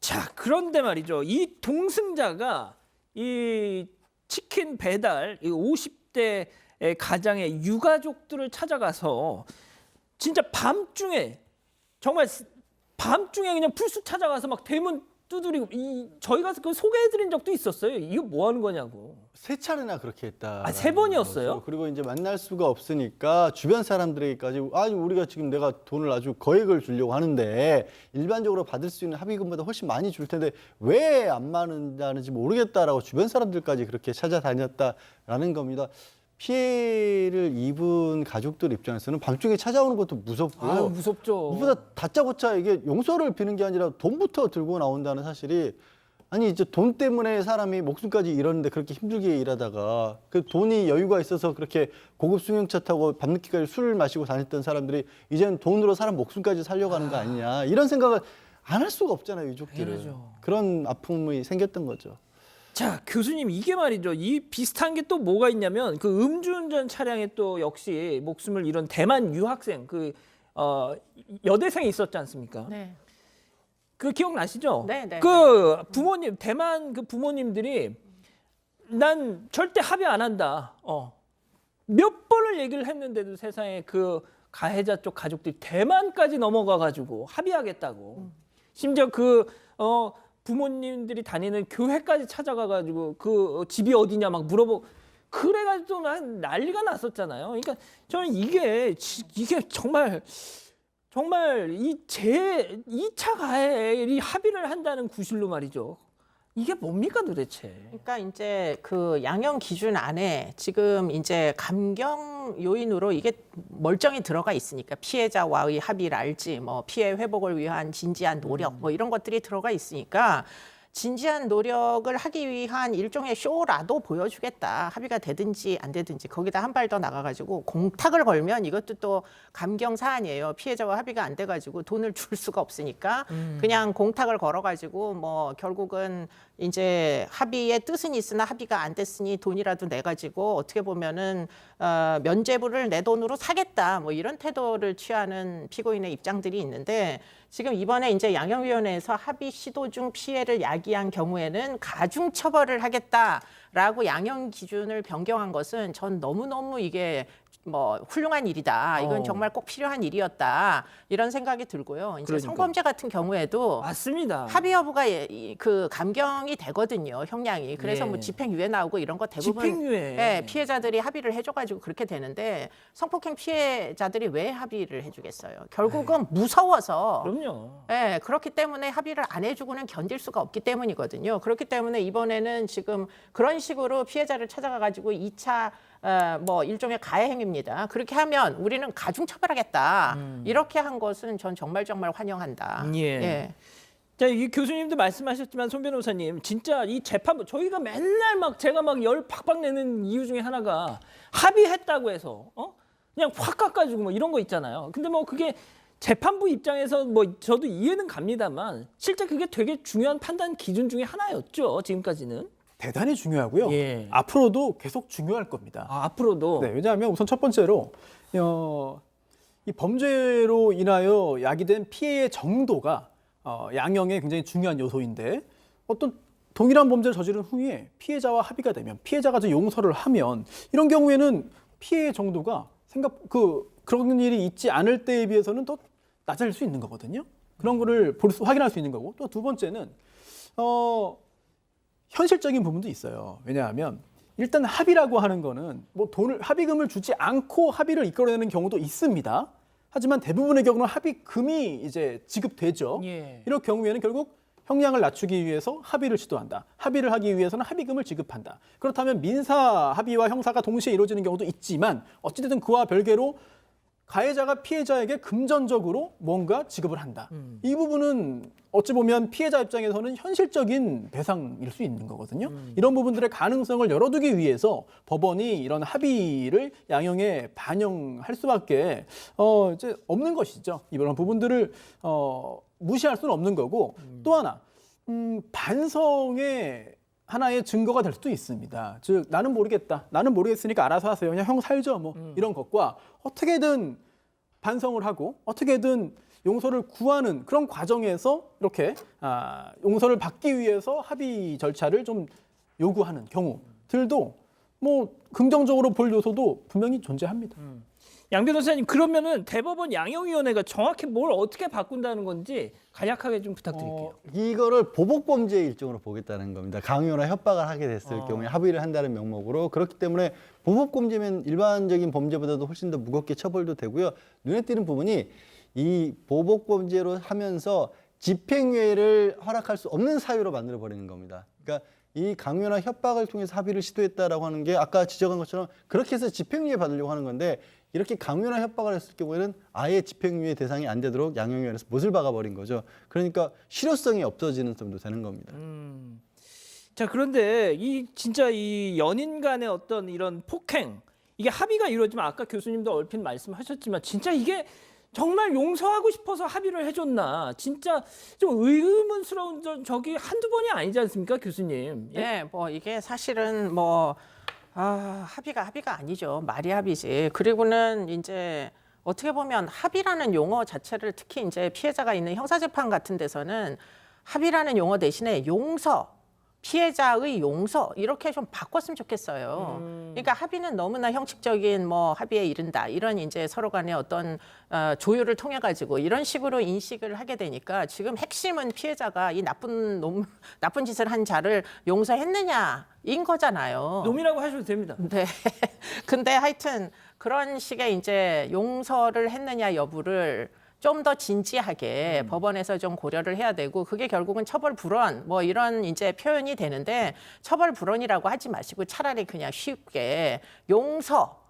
자, 그런데 말이죠. 이 동승자가 이 치킨 배달 이 50대 가장의 유가족들을 찾아가서 진짜 밤중에 정말 밤중에 그냥 불쑥 찾아가서 막 대문 두드리고 저희가 그 소개해드린 적도 있었어요. 이거 뭐 하는 거냐고. 3차례나 그렇게 했다. 아, 3번이었어요? 그리고 이제 만날 수가 없으니까 주변 사람들에게까지 아니 우리가 지금 내가 돈을 아주 거액을 주려고 하는데 일반적으로 받을 수 있는 합의금보다 훨씬 많이 줄 텐데 왜 안 받는다는지 모르겠다라고 주변 사람들까지 그렇게 찾아다녔다라는 겁니다. 피해를 입은 가족들 입장에서는 밤중에 찾아오는 것도 무섭고요. 아유, 무섭죠. 무엇보다 다짜고짜 이게 용서를 비는 게 아니라 돈부터 들고 나온다는 사실이 아니 이제 돈 때문에 사람이 목숨까지 잃었는데 그렇게 힘들게 일하다가 그 돈이 여유가 있어서 그렇게 고급 승용차 타고 밤늦게까지 술을 마시고 다녔던 사람들이 이제는 돈으로 사람 목숨까지 살려가는 거 아니냐 이런 생각을 안 할 수가 없잖아요, 유족들은. 당연하죠. 그런 아픔이 생겼던 거죠. 자, 교수님 이게 말이죠. 이 비슷한 게 또 뭐가 있냐면 그 음주운전 차량에 또 역시 목숨을 잃은 대만 유학생 여대생이 있었지 않습니까? 네. 그 기억나시죠? 네, 네, 그 부모님 대만 그 부모님들이 난 절대 합의 안 한다. 몇 번을 얘기를 했는데도 세상에 그 가해자 쪽 가족들이 대만까지 넘어가 가지고 합의하겠다고. 심지어 그 부모님들이 다니는 교회까지 찾아가 가지고 그 집이 어디냐 막 물어보고 그래가지고 난리가 났었잖아요. 그러니까 저는 이게 정말 이 2차 가해를 합의를 한다는 구실로 말이죠. 이게 뭡니까 도대체? 그러니까 이제 그 양형 기준 안에 지금 이제 감경 요인으로 이게 멀쩡히 들어가 있으니까 피해자와의 합의랄지 뭐 피해 회복을 위한 진지한 노력 뭐 이런 것들이 들어가 있으니까 진지한 노력을 하기 위한 일종의 쇼라도 보여주겠다. 합의가 되든지 안 되든지 거기다 한 발 더 나가가지고 공탁을 걸면 이것도 또 감경 사안이에요. 피해자와 합의가 안 돼가지고 돈을 줄 수가 없으니까 그냥 공탁을 걸어가지고 뭐 결국은 이제 합의의 뜻은 있으나 합의가 안 됐으니 돈이라도 내가지고 어떻게 보면은 면죄부를 내 돈으로 사겠다. 뭐 이런 태도를 취하는 피고인의 입장들이 있는데 지금 이번에 이제 양형위원회에서 합의 시도 중 피해를 야기한 경우에는 가중 처벌을 하겠다라고 양형 기준을 변경한 것은 전 너무너무 이게 뭐 훌륭한 일이다. 이건 정말 꼭 필요한 일이었다. 이런 생각이 들고요. 이제 그러니까. 성범죄 같은 경우에도 맞습니다. 합의 여부가 그 감경이 되거든요. 형량이. 그래서 예. 뭐 집행유예 나오고 이런 거 대부분 집행유예. 예, 피해자들이 합의를 해줘가지고 그렇게 되는데 성폭행 피해자들이 왜 합의를 해주겠어요? 결국은 무서워서 그럼요. 예, 그렇기 때문에 합의를 안 해주고는 견딜 수가 없기 때문이거든요. 그렇기 때문에 이번에는 지금 그런 식으로 피해자를 찾아가가지고 2차 뭐 일종의 가해 행위입니다. 그렇게 하면 우리는 가중 처벌하겠다. 이렇게 한 것은 전 정말 환영한다. 예. 자, 이 교수님도 말씀하셨지만 손 변호사님 진짜 이 재판부 저희가 맨날 제가 열 팍팍 내는 이유 중에 하나가 합의했다고 해서 그냥 확 깎아주고 뭐 이런 거 있잖아요. 근데 뭐 그게 재판부 입장에서 뭐 저도 이해는 갑니다만 실제 그게 되게 중요한 판단 기준 중에 하나였죠. 지금까지는. 대단히 중요하고요. 예. 앞으로도 계속 중요할 겁니다. 앞으로도. 네, 왜냐하면 우선 첫 번째로 이 범죄로 인하여 야기된 피해의 정도가 양형에 굉장히 중요한 요소인데 어떤 동일한 범죄를 저지른 후에 피해자와 합의가 되면 피해자가 저 용서를 하면 이런 경우에는 피해 정도가 그런 일이 있지 않을 때에 비해서는 더 낮아질 수 있는 거거든요. 그런 거를 확인할 수 있는 거고 또 두 번째는 현실적인 부분도 있어요. 왜냐하면 일단 합의라고 하는 거는 뭐 합의금을 주지 않고 합의를 이끌어내는 경우도 있습니다. 하지만 대부분의 경우는 합의금이 이제 지급되죠. 예. 이럴 경우에는 결국 형량을 낮추기 위해서 합의를 시도한다. 합의를 하기 위해서는 합의금을 지급한다. 그렇다면 민사 합의와 형사가 동시에 이루어지는 경우도 있지만 어찌됐든 그와 별개로 가해자가 피해자에게 금전적으로 뭔가 지급을 한다. 이 부분은 어찌 보면 피해자 입장에서는 현실적인 배상일 수 있는 거거든요. 이런 부분들의 가능성을 열어두기 위해서 법원이 이런 합의를 양형에 반영할 수밖에 이제 없는 것이죠. 이런 부분들을 무시할 수는 없는 거고 또 하나 반성의 하나의 증거가 될 수도 있습니다. 즉 나는 모르겠다. 나는 모르겠으니까 알아서 하세요. 그냥 형 살죠. 뭐 이런 것과 어떻게든 반성을 하고 어떻게든 용서를 구하는 그런 과정에서 이렇게 용서를 받기 위해서 합의 절차를 좀 요구하는 경우들도 뭐 긍정적으로 볼 요소도 분명히 존재합니다. 양 변호사님, 그러면은 대법원 양형위원회가 정확히 뭘 어떻게 바꾼다는 건지 간략하게 좀 부탁드릴게요. 이거를 보복범죄의 일종으로 보겠다는 겁니다. 강요나 협박을 하게 됐을 경우에 합의를 한다는 명목으로. 그렇기 때문에 보복범죄면 일반적인 범죄보다도 훨씬 더 무겁게 처벌도 되고요. 눈에 띄는 부분이 이 보복범죄로 하면서 집행유예를 허락할 수 없는 사유로 만들어버리는 겁니다. 그러니까 이 강요나 협박을 통해서 합의를 시도했다라고 하는 게 아까 지적한 것처럼 그렇게 해서 집행유예 받으려고 하는 건데 이렇게 강요나 협박을 했을 경우에는 아예 집행유예 대상이 안 되도록 양형위원회에서 못을 박아버린 거죠. 그러니까 실효성이 없어지는 점도 되는 겁니다. 자, 그런데 진짜 이 연인 간의 어떤 이런 폭행, 이게 합의가 이루어지면 아까 교수님도 얼핏 말씀하셨지만 진짜 이게 정말 용서하고 싶어서 합의를 해줬나? 진짜 좀 의문스러운 적이 한두 번이 아니지 않습니까, 교수님? 예? 네, 뭐 이게 사실은 합의가 아니죠. 말이 합의지. 그리고는 이제 어떻게 보면 합의라는 용어 자체를 특히 이제 피해자가 있는 형사재판 같은 데서는 합의라는 용어 대신에 용서, 피해자의 용서 이렇게 좀 바꿨으면 좋겠어요. 그러니까 합의는 너무나 형식적인 뭐 합의에 이른다 이런 이제 서로 간의 어떤 조율을 통해 가지고 이런 식으로 인식을 하게 되니까 지금 핵심은 피해자가 이 나쁜 짓을 한 자를 용서했느냐인 거잖아요. 놈이라고 하셔도 됩니다. 네. 근데 하여튼 그런 식의 이제 용서를 했느냐 여부를 좀 더 진지하게 법원에서 좀 고려를 해야 되고 그게 결국은 처벌 불원 뭐 이런 이제 표현이 되는데 처벌 불원이라고 하지 마시고 차라리 그냥 쉽게 용서.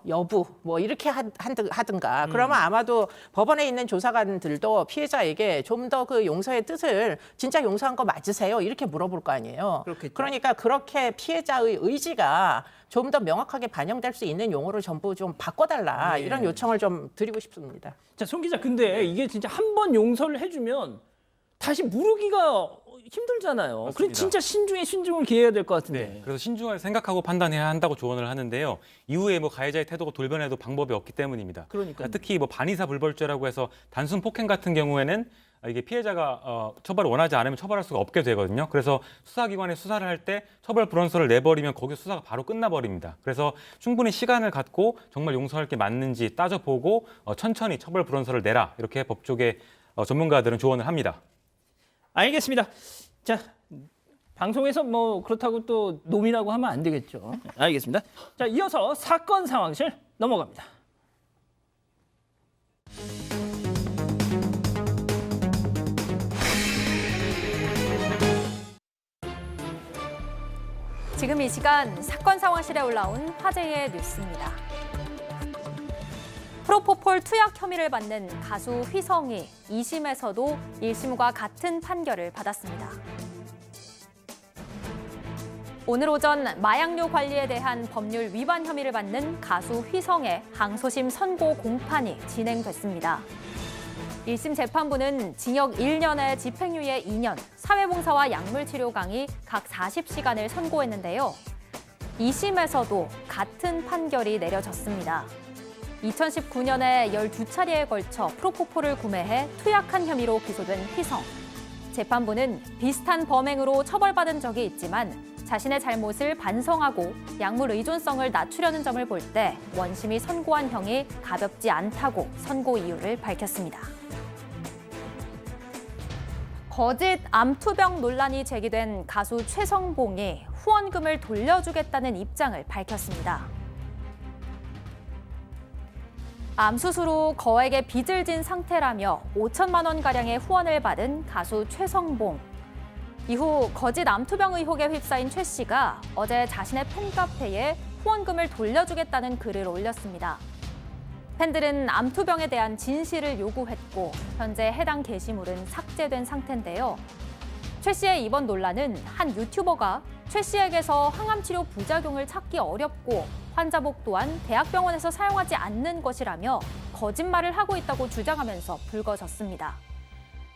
여부 뭐 이렇게 하든가 그러면 아마도 법원에 있는 조사관들도 피해자에게 좀 더 그 용서의 뜻을 진짜 용서한 거 맞으세요? 이렇게 물어볼 거 아니에요. 그렇겠죠. 그러니까 그렇게 피해자의 의지가 좀 더 명확하게 반영될 수 있는 용어를 전부 좀 바꿔달라 이런 요청을 좀 드리고 싶습니다. 자, 송 기자, 근데 이게 진짜 한 번 용서를 해주면 다시 무르기가 힘들잖아요. 그럼 맞습니다. 진짜 신중을 기해야 될 것 같은데. 네, 그래서 신중하게 생각하고 판단해야 한다고 조언을 하는데요. 이후에 뭐 가해자의 태도가 돌변해도 방법이 없기 때문입니다. 그러니까요. 특히 뭐 반의사 불벌죄라고 해서 단순 폭행 같은 경우에는 이게 피해자가 처벌을 원하지 않으면 처벌할 수가 없게 되거든요. 그래서 수사기관에 수사를 할 때 처벌 불원서를 내버리면 거기서 수사가 바로 끝나버립니다. 그래서 충분히 시간을 갖고 정말 용서할 게 맞는지 따져보고 천천히 처벌 불원서를 내라 이렇게 법조계 전문가들은 조언을 합니다. 알겠습니다. 자, 방송에서 뭐 그렇다고 또 놈이라고 하면 안 되겠죠. 알겠습니다. 자, 이어서 사건 상황실 넘어갑니다. 지금 이 시간 사건 상황실에 올라온 화제의 뉴스입니다. 프로포폴 투약 혐의를 받는 가수 휘성이 2심에서도 1심과 같은 판결을 받았습니다. 오늘 오전 마약류 관리에 대한 법률 위반 혐의를 받는 가수 휘성의 항소심 선고 공판이 진행됐습니다. 1심 재판부는 징역 1년에 집행유예 2년, 사회봉사와 약물치료 강의 각 40시간을 선고했는데요. 2심에서도 같은 판결이 내려졌습니다. 2019년에 12차례에 걸쳐 프로포폴을 구매해 투약한 혐의로 기소된 휘성. 재판부는 비슷한 범행으로 처벌받은 적이 있지만 자신의 잘못을 반성하고 약물 의존성을 낮추려는 점을 볼 때 원심이 선고한 형이 가볍지 않다고 선고 이유를 밝혔습니다. 거짓 암투병 논란이 제기된 가수 최성봉이 후원금을 돌려주겠다는 입장을 밝혔습니다. 암수술 후 거액의 빚을 진 상태라며 5천만 원가량의 후원을 받은 가수 최성봉. 이후 거짓 암투병 의혹에 휩싸인 최 씨가 어제 자신의 팬카페에 후원금을 돌려주겠다는 글을 올렸습니다. 팬들은 암투병에 대한 진실을 요구했고 현재 해당 게시물은 삭제된 상태인데요. 최 씨의 이번 논란은 한 유튜버가 최 씨에게서 항암치료 부작용을 찾기 어렵고 환자복 또한 대학병원에서 사용하지 않는 것이라며 거짓말을 하고 있다고 주장하면서 불거졌습니다.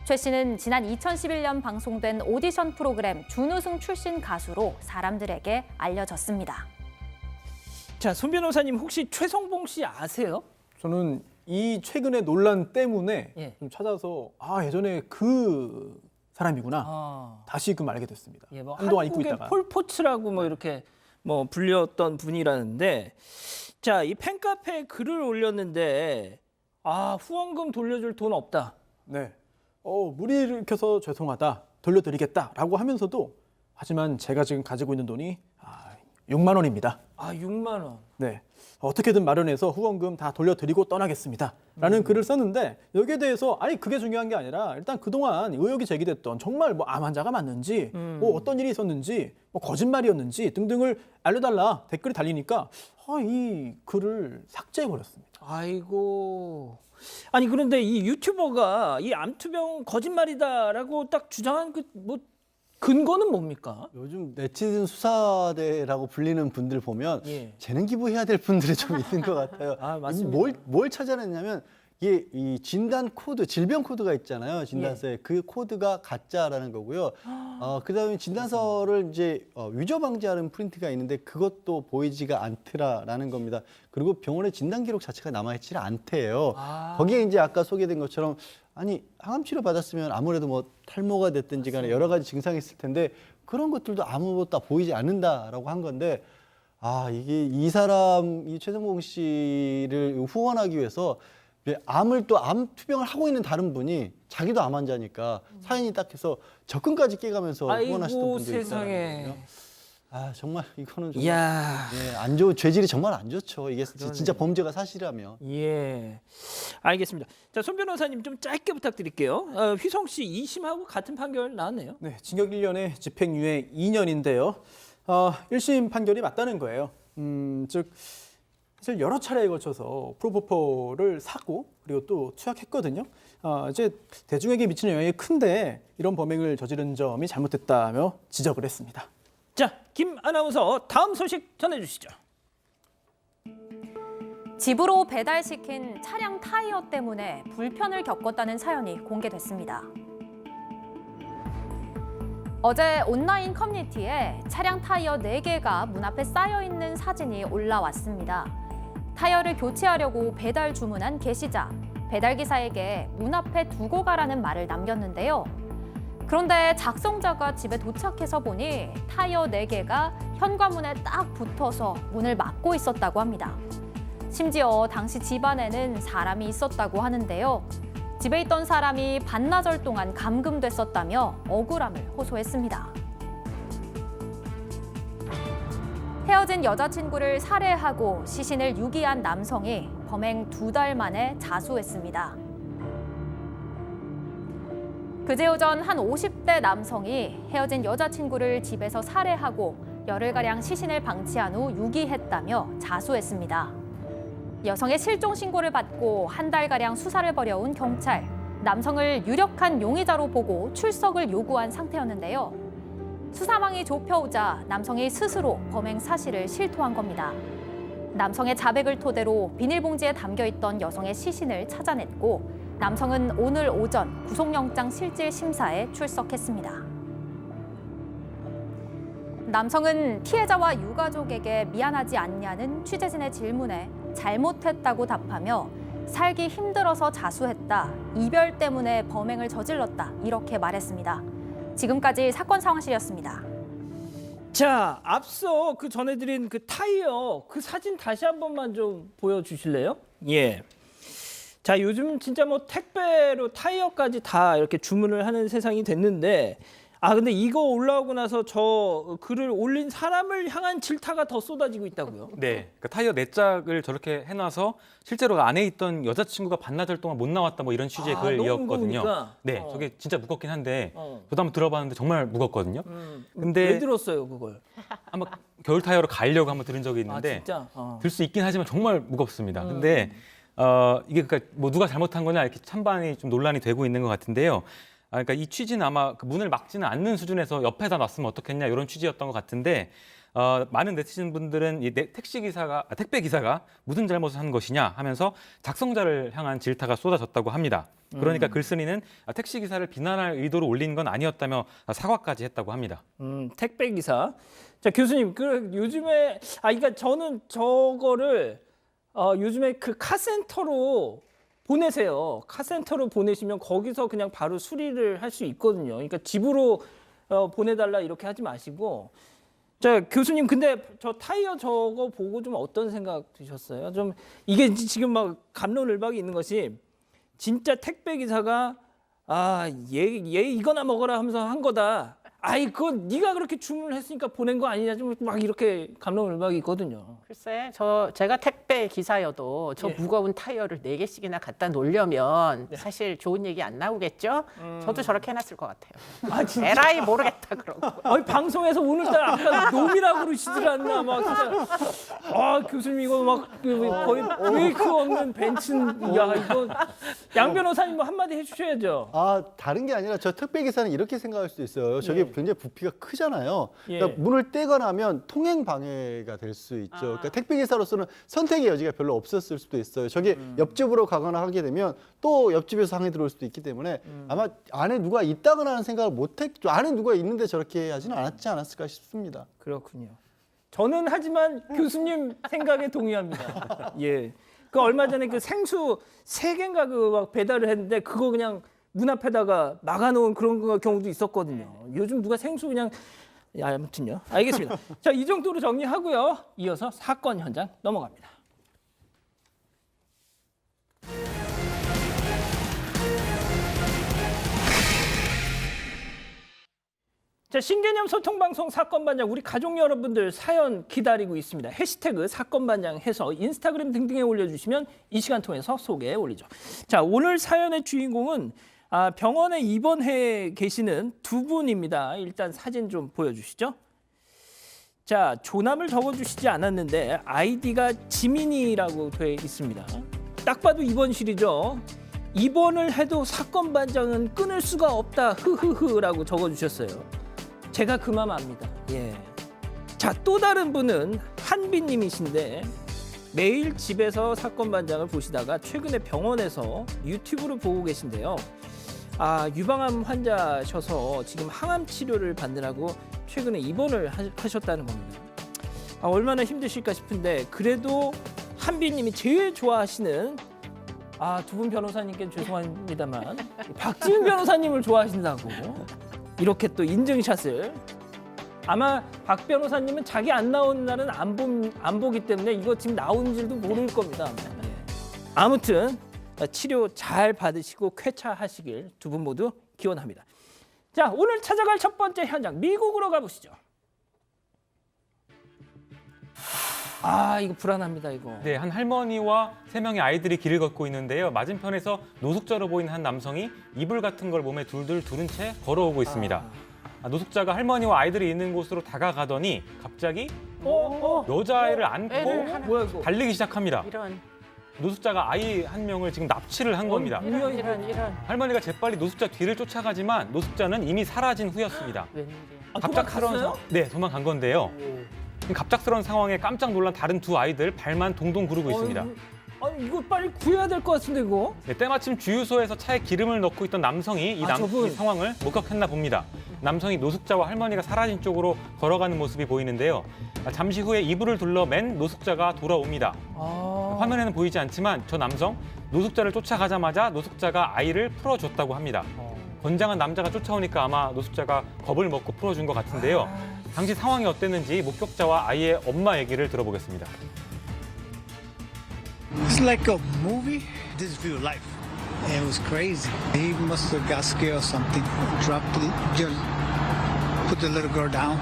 최 씨는 지난 2011년 방송된 오디션 프로그램 준우승 출신 가수로 사람들에게 알려졌습니다. 자, 손 변호사님 혹시 최성봉 씨 아세요? 저는 이 최근의 논란 때문에 예. 좀 찾아서 예전에 그 사람이구나 아, 다시금 알게 됐습니다. 예, 뭐 한동안 잊고 한국의 있다가. 폴포츠라고 뭐 이렇게 뭐 불렸던 분이라는데, 자, 이 팬카페에 글을 올렸는데 후원금 돌려줄 돈 없다. 네. 무리를 일으켜서 죄송하다, 돌려드리겠다라고 하면서도 하지만 제가 지금 가지고 있는 돈이 6만 원입니다. 6만 원. 네. 어떻게든 마련해서 후원금 다 돌려드리고 떠나겠습니다. 라는 글을 썼는데 여기에 대해서 그게 중요한 게 아니라 일단 그동안 의혹이 제기됐던 정말 암 환자가 맞는지 어떤 일이 있었는지 거짓말이었는지 등등을 알려달라 댓글이 달리니까 이 글을 삭제해버렸습니다. 아이고. 아니 그런데 이 유튜버가 이 암투병 거짓말이다라고 딱 주장한 근거는 뭡니까? 요즘 네티즌 수사대라고 불리는 분들 보면 예. 재능 기부해야 될 분들이 좀 있는 것 같아요. 맞습니다. 뭘 찾아냈냐면 이게 이 진단 코드, 질병 코드가 있잖아요. 진단서에 그 코드가 가짜라는 거고요. 그다음에 진단서를 이제 위조 방지하는 프린트가 있는데 그것도 보이지가 않더라라는 겁니다. 그리고 병원의 진단 기록 자체가 남아있지 않대요. 거기에 이제 아까 소개된 것처럼 항암 치료 받았으면 아무래도 뭐 탈모가 됐든지 간에 여러 가지 증상이 있을 텐데 그런 것들도 아무것도 다 보이지 않는다라고 한 건데 이게 이 최성봉 씨를 후원하기 위해서 암 투병을 하고 있는 다른 분이 자기도 암 환자니까 사연이 딱 해서 적금까지 깨가면서 후원하시던 분도 세상에. 있잖아요. 정말 이거는 정말 이야. 안 좋은 죄질이 정말 안 좋죠. 이게 진짜 범죄가 사실이라면. 예. 알겠습니다. 자, 손 변호사님 좀 짧게 부탁드릴게요. 휘성 씨 2심하고 같은 판결 나왔네요. 네, 징역 1년에 집행유예 2년인데요. 1심 판결이 맞다는 거예요. 즉 사실 여러 차례에 걸쳐서 프로포폴을 사고 그리고 또 투약했거든요. 이제 대중에게 미치는 영향이 큰데 이런 범행을 저지른 점이 잘못됐다며 지적을 했습니다. 자, 김 아나운서 다음 소식 전해주시죠. 집으로 배달시킨 차량 타이어 때문에 불편을 겪었다는 사연이 공개됐습니다. 어제 온라인 커뮤니티에 차량 타이어 4개가 문 앞에 쌓여있는 사진이 올라왔습니다. 타이어를 교체하려고 배달 주문한 게시자, 배달기사에게 문 앞에 두고 가라는 말을 남겼는데요. 그런데 작성자가 집에 도착해서 보니 타이어 4개가 현관문에 딱 붙어서 문을 막고 있었다고 합니다. 심지어 당시 집안에는 사람이 있었다고 하는데요. 집에 있던 사람이 반나절 동안 감금됐었다며 억울함을 호소했습니다. 헤어진 여자친구를 살해하고 시신을 유기한 남성이 범행 2달 만에 자수했습니다. 그제 오전 한 50대 남성이 헤어진 여자친구를 집에서 살해하고 열흘가량 시신을 방치한 후 유기했다며 자수했습니다. 여성의 실종 신고를 받고 한 달가량 수사를 벌여온 경찰. 남성을 유력한 용의자로 보고 출석을 요구한 상태였는데요. 수사망이 좁혀오자 남성이 스스로 범행 사실을 실토한 겁니다. 남성의 자백을 토대로 비닐봉지에 담겨있던 여성의 시신을 찾아냈고 남성은 오늘 오전 구속영장 실질 심사에 출석했습니다. 남성은 피해자와 유가족에게 미안하지 않냐는 취재진의 질문에 잘못했다고 답하며 살기 힘들어서 자수했다, 이별 때문에 범행을 저질렀다 이렇게 말했습니다. 지금까지 사건 상황실이었습니다. 자, 앞서 그 전해드린 그 타이어 그 사진 다시 한 번만 좀 보여주실래요? 예. 자, 요즘 진짜 뭐 택배로 타이어까지 다 이렇게 주문을 하는 세상이 됐는데, 근데 이거 올라오고 나서 저 글을 올린 사람을 향한 질타가 더 쏟아지고 있다고요? 네, 그러니까 타이어 4짝을 저렇게 해놔서 실제로 안에 있던 여자친구가 반나절 동안 못 나왔다 뭐 이런 취지의 너무 글이었거든요. 무거우니까. 네, 저게 진짜 무겁긴 한데 어. 저도 한번 들어봤는데 정말 무겁거든요. 근데 왜 들었어요, 그걸? 아마 겨울 타이어로 가려고 한번 들은 적이 있는데 진짜? 들 수 있긴 하지만 정말 무겁습니다. 근데 이게 그러니까 뭐 누가 잘못한 거냐 이렇게 찬반이 좀 논란이 되고 있는 것 같은데요. 그러니까 이 취지는 아마 그 문을 막지는 않는 수준에서 옆에다 놨으면 어떻겠냐 이런 취지였던 것 같은데 많은 네티즌 분들은 이 택배 기사가 무슨 잘못을 한 것이냐 하면서 작성자를 향한 질타가 쏟아졌다고 합니다. 그러니까 글쓴이는 택시 기사를 비난할 의도로 올린 건 아니었다며 사과까지 했다고 합니다. 택배 기사. 자, 교수님, 그 요즘에 그러니까 저는 저거를 요즘에 그 카센터로 보내세요. 카센터로 보내시면 거기서 그냥 바로 수리를 할 수 있거든요. 그러니까 집으로 보내달라 이렇게 하지 마시고. 자, 교수님, 근데 저 타이어 저거 보고 좀 어떤 생각 드셨어요? 좀 이게 지금 막 갑론을박이 있는 것이 진짜 택배 기사가 얘 이거나 먹어라 하면서 한 거다. 그거 네가 그렇게 주문을 했으니까 보낸 거 아니냐, 좀 막 이렇게 갑론을박이 있거든요. 글쎄, 제가 택배 기사여도 저 예. 무거운 타이어를 4개씩이나 갖다 놓으려면 사실 좋은 얘기 안 나오겠죠? 저도 저렇게 해놨을 것 같아요. 진짜? 에라이 모르겠다 그러고. 방송에서 오늘따라 아까 놈이라고 그러시질 않나, 막 진짜. 교수님 이거 막 거의 브레이크 없는 벤츠는, 야, 이거 양 변호사님 뭐 한마디 해주셔야죠. 다른 게 아니라 저 택배 기사는 이렇게 생각할 수도 있어요. 저게 굉장히 부피가 크잖아요. 예. 그러니까 문을 떼거나 하면 통행 방해가 될 수 있죠. 그러니까 택배 기사로서는 선택의 여지가 별로 없었을 수도 있어요. 저게 옆집으로 가거나 하게 되면 또 옆집에서 항해 들어올 수도 있기 때문에 아마 안에 누가 있다거나 하는 생각을 못했죠. 안에 누가 있는데 저렇게 하지는 않았지 않았을까 싶습니다. 그렇군요. 저는 하지만 교수님 생각에 동의합니다. 예. 그 얼마 전에 그 생수 3개인가 그 막 배달을 했는데 그거 그냥 문 앞에다가 막아놓은 그런 경우도 있었거든요. 요즘 누가 생수 그냥, 아무튼요. 알겠습니다. 자, 이 정도로 정리하고요. 이어서 사건 현장 넘어갑니다. 자, 신개념 소통방송 사건반장, 우리 가족 여러분들 사연 기다리고 있습니다. 해시태그 사건반장 해서 인스타그램 등등에 올려주시면 이 시간 통해서 소개해 올리죠. 자, 오늘 사연의 주인공은 병원에 입원해 계시는 2분입니다. 일단 사진 좀 보여주시죠. 자, 조남을 적어주시지 않았는데 아이디가 지민이라고 돼 있습니다. 딱 봐도 입원실이죠. 입원을 해도 사건반장은 끊을 수가 없다. 흐흐흐라고 적어주셨어요. 제가 그 맘 압니다. 예. 자, 또 다른 분은 한비님이신데 매일 집에서 사건반장을 보시다가 최근에 병원에서 유튜브로 보고 계신데요. 유방암 환자셔서 지금 항암 치료를 받느라고 최근에 입원을 하셨다는 겁니다. 얼마나 힘드실까 싶은데 그래도 한비님이 제일 좋아하시는 2분 변호사님께는 죄송합니다만 박지훈 변호사님을 좋아하신다고 이렇게 또 인증샷을, 아마 박 변호사님은 자기 안 나오는 날은 안 보기 때문에 이거 지금 나온 줄도 모를 겁니다. 아마. 예. 아무튼 치료 잘 받으시고 쾌차하시길 2분 모두 기원합니다. 자, 오늘 찾아갈 첫 번째 현장, 미국으로 가보시죠. 이거 불안합니다, 이거. 네, 한 할머니와 3명의 아이들이 길을 걷고 있는데요. 맞은편에서 노숙자로 보이는 한 남성이 이불 같은 걸 몸에 둘둘 두른 채 걸어오고 있습니다. 노숙자가 할머니와 아이들이 있는 곳으로 다가가더니 갑자기 여자아이를 안고 애를 하나. 뭐야 이거? 달리기 시작합니다. 이런 노숙자가 아이 한 명을 지금 납치를 한 겁니다. 이런 할머니가 재빨리 노숙자 뒤를 쫓아가지만 노숙자는 이미 사라진 후였습니다. 웬일이야. 도망갔어요? 네, 도망간 건데요. 갑작스러운 상황에 깜짝 놀란 다른 2 아이들 발만 동동 구르고 있습니다. 이거 빨리 구해야 될 것 같은데 이거? 네, 때마침 주유소에서 차에 기름을 넣고 있던 남성이 이 저분. 상황을 목격했나 봅니다. 남성이 노숙자와 할머니가 사라진 쪽으로 걸어가는 모습이 보이는데요. 잠시 후에 이불을 둘러 맨 노숙자가 돌아옵니다. 화면에는 보이지 않지만 저 남성, 노숙자를 쫓아가자마자 노숙자가 아이를 풀어줬다고 합니다. 건장한 남자가 쫓아오니까 아마 노숙자가 겁을 먹고 풀어준 것 같은데요. 당시 상황이 어땠는지 목격자와 아이의 엄마 얘기를 들어보겠습니다. It's like a movie. This is real life. It was crazy. He must have got scared or something. Dropped it, just put the little girl down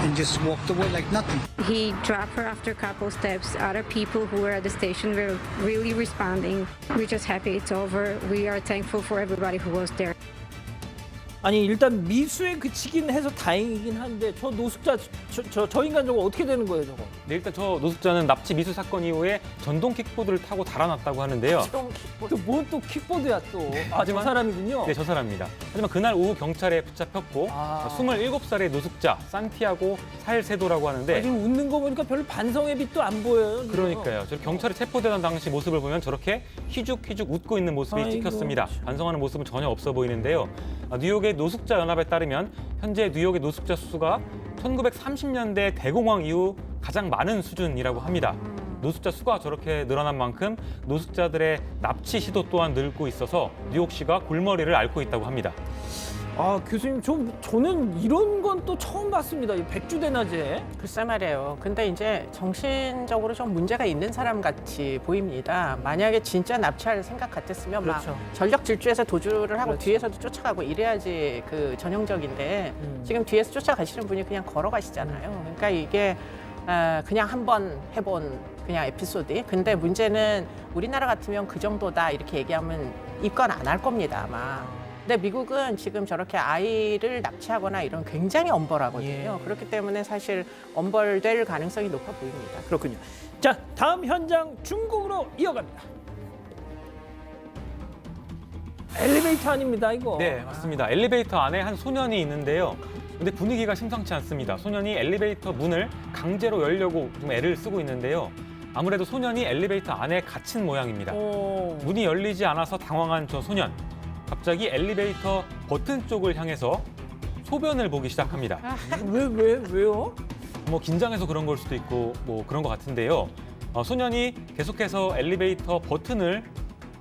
and just walked away like nothing. He dropped her after a couple steps. Other people who were at the station were really responding. We're just happy it's over. We are thankful for everybody who was there. 아니 일단 미수에 그치긴 해서 다행이긴 한데 저 노숙자 저 인간 저거 어떻게 되는 거예요 저거? 네, 일단 저 노숙자는 납치 미수 사건 이후에 전동 킥보드를 타고 달아났다고 하는데요. 또 뭔 또 킥보드야 또. 아 저 하지만- 사람이군요. 네, 저 사람입니다. 하지만 그날 오후 경찰에 붙잡혔고 아. 27살의 노숙자 산티아고 살세도라고 하는데 지금 웃는 거 보니까 별로 반성의 빛도 안 보여요. 지금. 그러니까요. 저 경찰에 체포되던 당시 모습을 보면 저렇게 휘죽휘죽 웃고 있는 모습이 아이고, 찍혔습니다. 반성하는 모습은 전혀 없어 보이는데요. 뉴욕의 노숙자 연합에 따르면 현재 뉴욕의 노숙자 수가 1930년대 대공황 이후 가장 많은 수준이라고 합니다. 노숙자 수가 저렇게 늘어난 만큼 노숙자들의 납치 시도 또한 늘고 있어서 뉴욕시가 골머리를 앓고 있다고 합니다. 아 교수님 저는 이런 건 또 처음 봤습니다. 이 백주대낮에. 글쎄 말이에요. 근데 이제 정신적으로 좀 문제가 있는 사람 같이 보입니다. 만약에 진짜 납치할 생각 같았으면 그렇죠. 막 전력 질주해서 도주를 하고 그렇죠. 뒤에서도 쫓아가고 이래야지 그 전형적인데 지금 뒤에서 쫓아가시는 분이 그냥 걸어가시잖아요. 그러니까 이게 그냥 한번 해본 그냥 에피소드. 근데 문제는 우리나라 같으면 그 정도다 이렇게 얘기하면 입건 안 할 겁니다 아마. 근데 미국은 지금 저렇게 아이를 납치하거나 이런 굉장히 엄벌하거든요. 예. 그렇기 때문에 사실 엄벌될 가능성이 높아 보입니다. 그렇군요. 자 다음 현장 중국으로 이어갑니다. 엘리베이터 아닙니다 이거. 네, 맞습니다. 엘리베이터 안에 한 소년이 있는데요. 근데 분위기가 심상치 않습니다. 소년이 엘리베이터 문을 강제로 열려고 좀 애를 쓰고 있는데요. 아무래도 소년이 엘리베이터 안에 갇힌 모양입니다. 문이 열리지 않아서 당황한 저 소년. 갑자기 엘리베이터 버튼 쪽을 향해서 소변을 보기 시작합니다. 왜요? 뭐 긴장해서 그런 걸 수도 있고 뭐 그런 것 같은데요. 소년이 계속해서 엘리베이터 버튼을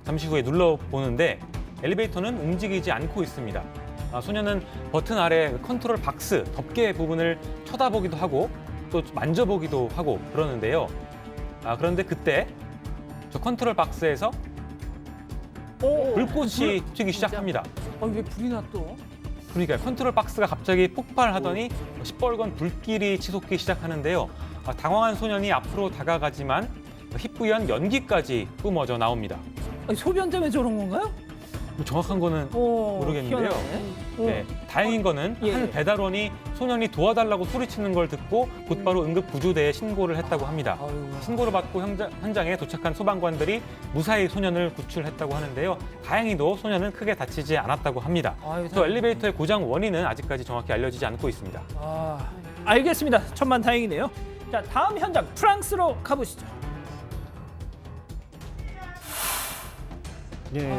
잠시 후에 눌러보는데 엘리베이터는 움직이지 않고 있습니다. 소년은 버튼 아래 컨트롤 박스, 덮개 부분을 쳐다보기도 하고 또 만져보기도 하고 그러는데요. 그런데 그때 저 컨트롤 박스에서 불꽃이 튀기 시작합니다. 아니 왜 불이 나 또? 그러니까 컨트롤 박스가 갑자기 폭발하더니 시뻘건 불길이 치솟기 시작하는데요. 당황한 소년이 앞으로 다가가지만 희뿌연 연기까지 뿜어져 나옵니다. 아니, 소변 때문에 저런 건가요? 뭐 정확한 거는 모르겠는데요. 희한하네. 네, 다행인 거는 예. 한 배달원이 소년이 도와달라고 소리치는 걸 듣고 곧바로 응급구조대에 신고를 했다고 합니다. 신고를 받고 현장에 도착한 소방관들이 무사히 소년을 구출했다고 하는데요. 다행히도 소년은 크게 다치지 않았다고 합니다. 저 엘리베이터의 고장 원인은 아직까지 정확히 알려지지 않고 있습니다. 알겠습니다. 천만 다행이네요. 자 다음 현장 프랑스로 가보시죠. 예.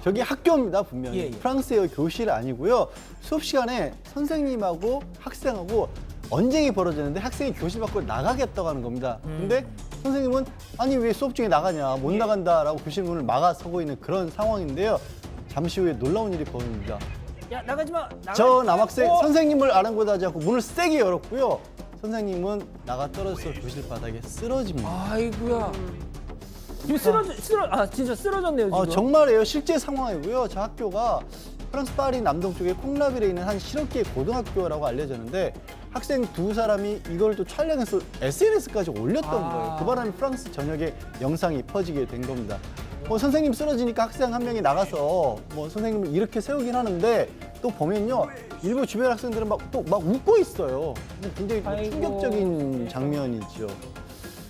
저기 학교입니다, 분명히. 예, 예. 프랑스의 교실 아니고요. 수업 시간에 선생님하고 학생하고 언쟁이 벌어지는데 학생이 교실 밖으로 나가겠다고 하는 겁니다. 근데 선생님은 아니 왜 수업 중에 나가냐, 못 나간다라고 교실 문을 막아서고 있는 그런 상황인데요. 잠시 후에 놀라운 일이 벌어집니다. 야 나가지 마. 저 남학생 선생님을 아랑곳하지 않고 문을 세게 열었고요. 선생님은 나가 떨어져서 교실 바닥에 쓰러집니다. 아이고야. 지금 진짜 쓰러졌네요 지금. 정말이에요. 실제 상황이고요. 저 학교가 프랑스 파리 남동쪽의 콩라빌에 있는 한 실업계 고등학교라고 알려졌는데 학생 두 사람이 이걸 또 촬영해서 SNS까지 올렸던 거예요. 그 바람에 프랑스 전역에 영상이 퍼지게 된 겁니다. 선생님 쓰러지니까 학생 한 명이 나가서 선생님을 이렇게 세우긴 하는데 또 보면요. 일부 주변 학생들은 막 웃고 있어요. 굉장히 아이고. 충격적인 장면이죠.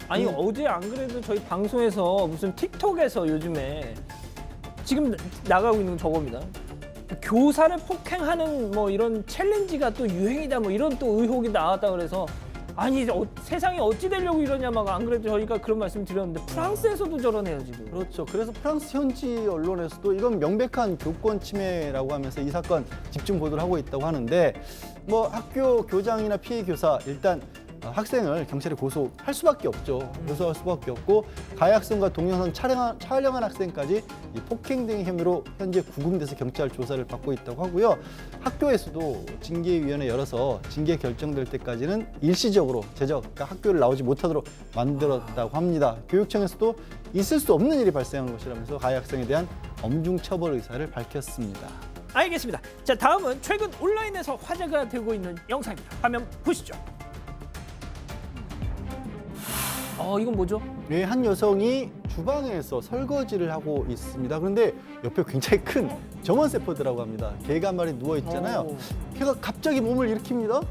아니 어제 안 그래도 저희 방송에서 무슨 틱톡에서 요즘에 지금 나가고 있는 저겁니다. 교사를 폭행하는 뭐 이런 챌린지가 또 유행이다 뭐 이런 또 의혹이 나왔다 그래서 아니 세상이 어찌 되려고 이러냐 막 안 그래도 저희가 그런 말씀 드렸는데 프랑스에서도 저러네요 지금. 그렇죠. 그래서 프랑스 현지 언론에서도 이건 명백한 교권 침해라고 하면서 이 사건 집중 보도를 하고 있다고 하는데 학교 교장이나 피해 교사 일단 학생을 경찰에 고소할 수밖에 없죠. 고소할 수밖에 없고 가해 학생과 동영상 촬영한 학생까지 이 폭행 등의 혐의로 현재 구금돼서 경찰 조사를 받고 있다고 하고요. 학교에서도 징계위원회 열어서 징계 결정될 때까지는 일시적으로 그러니까 학교를 나오지 못하도록 만들었다고 합니다. 교육청에서도 있을 수 없는 일이 발생한 것이라면서 가해 학생에 대한 엄중 처벌 의사를 밝혔습니다. 알겠습니다. 자, 다음은 최근 온라인에서 화제가 되고 있는 영상입니다. 화면 보시죠. 이건 뭐죠? 네, 한 여성이 주방에서 설거지를 하고 있습니다. 그런데 옆에 굉장히 큰 점원세포드라고 합니다. 개가 한 마리 누워 있잖아요. 개가 갑자기 몸을 일으킵니다.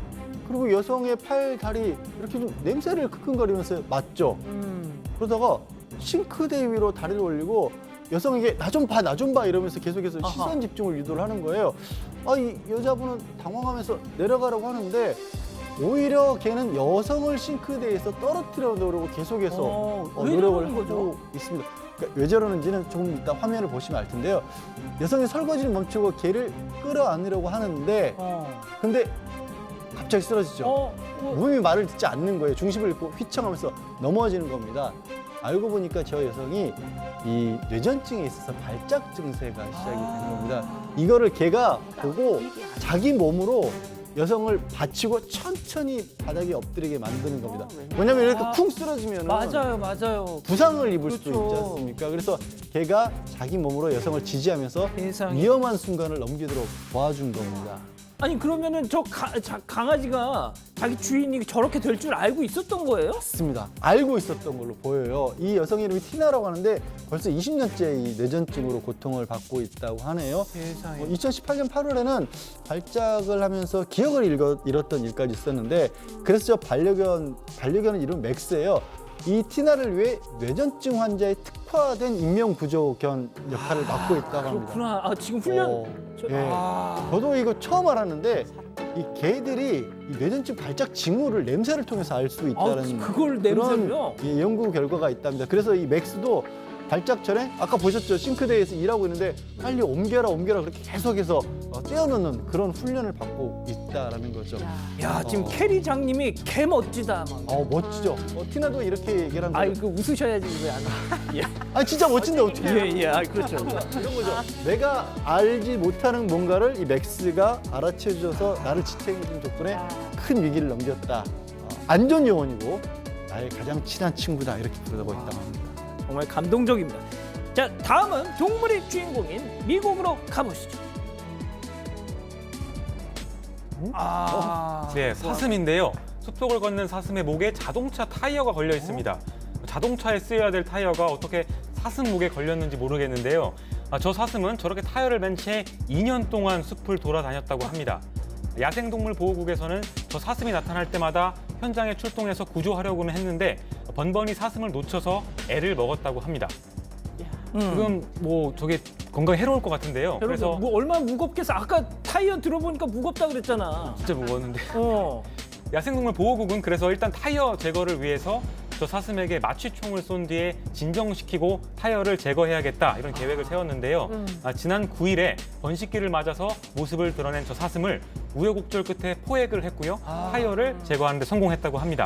그리고 여성의 팔, 다리 이렇게 좀 냄새를 크킁거리면서 맞죠. 그러다가 싱크대 위로 다리를 올리고 여성에게 나 좀 봐, 나 좀 봐 이러면서 계속해서 시선 집중을 유도를 하는 거예요. 이 여자분은 당황하면서 내려가려고 하는데 오히려 걔는 여성을 싱크대에서 떨어뜨려 놓으려고 계속해서 왜 노력을 저러는 거죠? 하고 있습니다. 그러니까 왜 저러는지는 조금 이따 화면을 보시면 알 텐데요. 여성이 설거지를 멈추고 걔를 끌어안으려고 하는데 근데 갑자기 쓰러지죠. 몸이 말을 듣지 않는 거예요. 중심을 잃고 휘청하면서 넘어지는 겁니다. 알고 보니까 저 여성이 이 뇌전증에 있어서 발작 증세가 시작이 된 겁니다. 이거를 걔가 보고 자기 몸으로 여성을 받치고 천천히 바닥에 엎드리게 만드는 겁니다. 왜냐면 이렇게 쿵 쓰러지면 맞아요. 부상을 입을 수도 그렇죠. 있지 않습니까? 그래서 걔가 자기 몸으로 여성을 지지하면서 세상에. 위험한 순간을 넘기도록 도와준 겁니다. 아니 그러면은 저 강아지가 자기 주인이 저렇게 될 줄 알고 있었던 거예요? 맞습니다. 알고 있었던 걸로 보여요. 이 여성 이름이 티나라고 하는데 벌써 20년째 이 뇌전증으로 고통을 받고 있다고 하네요. 세상에. 2018년 8월에는 발작을 하면서 기억을 잃었던 일까지 있었는데 그래서 저 반려견 이름 맥스예요. 이 티나를 위해 뇌전증 환자에 특화된 인명구조견 역할을 맡고 있다고 합니다. 그렇구나. 지금 훈련. 저도 이거 처음 알았는데 이 개들이 이 뇌전증 발작 징후를 냄새를 통해서 알 수 있다는 그걸 냄새로요? 그런 연구 결과가 있답니다. 그래서 이 맥스도 발작 전에 아까 보셨죠? 싱크대에서 일하고 있는데 빨리 옮겨라 그렇게 계속해서 떼어놓는 그런 훈련을 받고 있다라는 거죠. 야, 지금 캐리 장님이 개 멋지다. 막. 멋지죠? 티나도 이렇게 얘기를 한 거예요. 그 웃으셔야지 왜 안? 진짜 멋진데 어떻게 해요? 그렇죠. 이런 거죠. 내가 알지 못하는 뭔가를 이 맥스가 알아채줘서 나를 지탱해준 덕분에 큰 위기를 넘겼다. 안전 요원이고 나의 가장 친한 친구다 이렇게 부르고 있다고 합니다. 정말 감동적입니다. 자, 다음은 동물이 주인공인 미국으로 가보시죠. 네, 사슴인데요. 숲속을 걷는 사슴의 목에 자동차 타이어가 걸려 있습니다. 자동차에 쓰여야 될 타이어가 어떻게 사슴 목에 걸렸는지 모르겠는데요. 저 사슴은 저렇게 타이어를 맨 채 2년 동안 숲을 돌아다녔다고 합니다. 야생동물보호국에서는 저 사슴이 나타날 때마다 현장에 출동해서 구조하려고는 했는데 번번이 사슴을 놓쳐서 애를 먹었다고 합니다. 지금 저게 건강에 해로울 것 같은데요. 그래서 얼마나 무겁겠어. 아까 타이어 들어보니까 무겁다 그랬잖아. 진짜 무거웠는데. 야생동물보호국은 그래서 일단 타이어 제거를 위해서 저 사슴에게 마취총을 쏜 뒤에 진정시키고 타이어를 제거해야겠다 이런 계획을 세웠는데요. 지난 9일에 번식기를 맞아서 모습을 드러낸 저 사슴을 우여곡절 끝에 포획을 했고요. 타이어를 제거하는 데 성공했다고 합니다.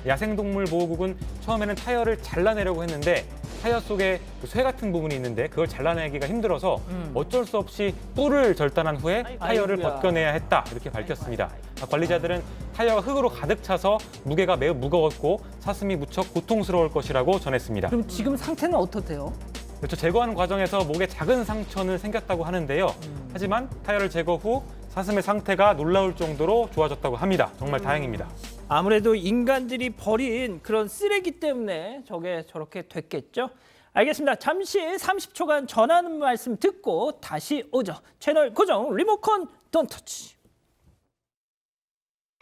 야생동물보호국은 처음에는 타이어를 잘라내려고 했는데 타이어 속에 쇠 같은 부분이 있는데 그걸 잘라내기가 힘들어서 어쩔 수 없이 뿔을 절단한 후에 타이어를 벗겨내야 했다 이렇게 밝혔습니다. 관리자들은 타이어가 흙으로 가득 차서 무게가 매우 무거웠고 사슴이 무척 고통스러울 것이라고 전했습니다. 그럼 지금 상태는 어떻대요? 그렇죠. 제거하는 과정에서 목에 작은 상처는 생겼다고 하는데요. 하지만 타이어를 제거 후 사슴의 상태가 놀라울 정도로 좋아졌다고 합니다. 정말 다행입니다. 아무래도 인간들이 버린 그런 쓰레기 때문에 저게 저렇게 됐겠죠? 알겠습니다. 잠시 30초간 전하는 말씀 듣고 다시 오죠. 채널 고정, 리모컨 돈 터치.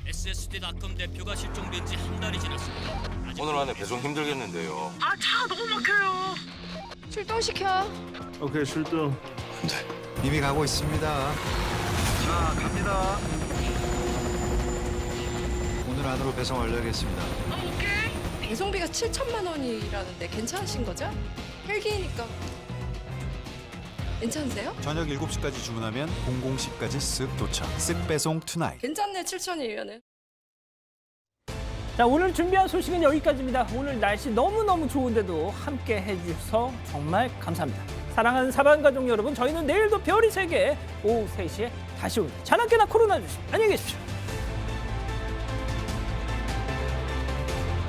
SSD.com 대표가 실종된 지 한 달이 지났습니다. 오늘 안에 배송 힘들겠는데요. 차 너무 막혀요. 출동시켜. 오케이, 출동. 이미 가고 있습니다. 자, 갑니다. 오늘 안으로 배송 완료하겠습니다. 배송비가 7천만 원이라는데 괜찮으신 거죠? 헬기니까. 괜찮으세요? 저녁 7시까지 주문하면 00시까지 쓱 도착. 쓱 배송 투나잇. 괜찮네, 7천이면은. 자, 오늘 준비한 소식은 여기까지입니다. 오늘 날씨 너무너무 좋은데도 함께 해주셔서 정말 감사합니다. 사랑하는 사방가족 여러분, 저희는 내일도 별이 3개 오후 3시에 다시 옵니다. 자나깨나 코로나 조심. 안녕히 계십시오.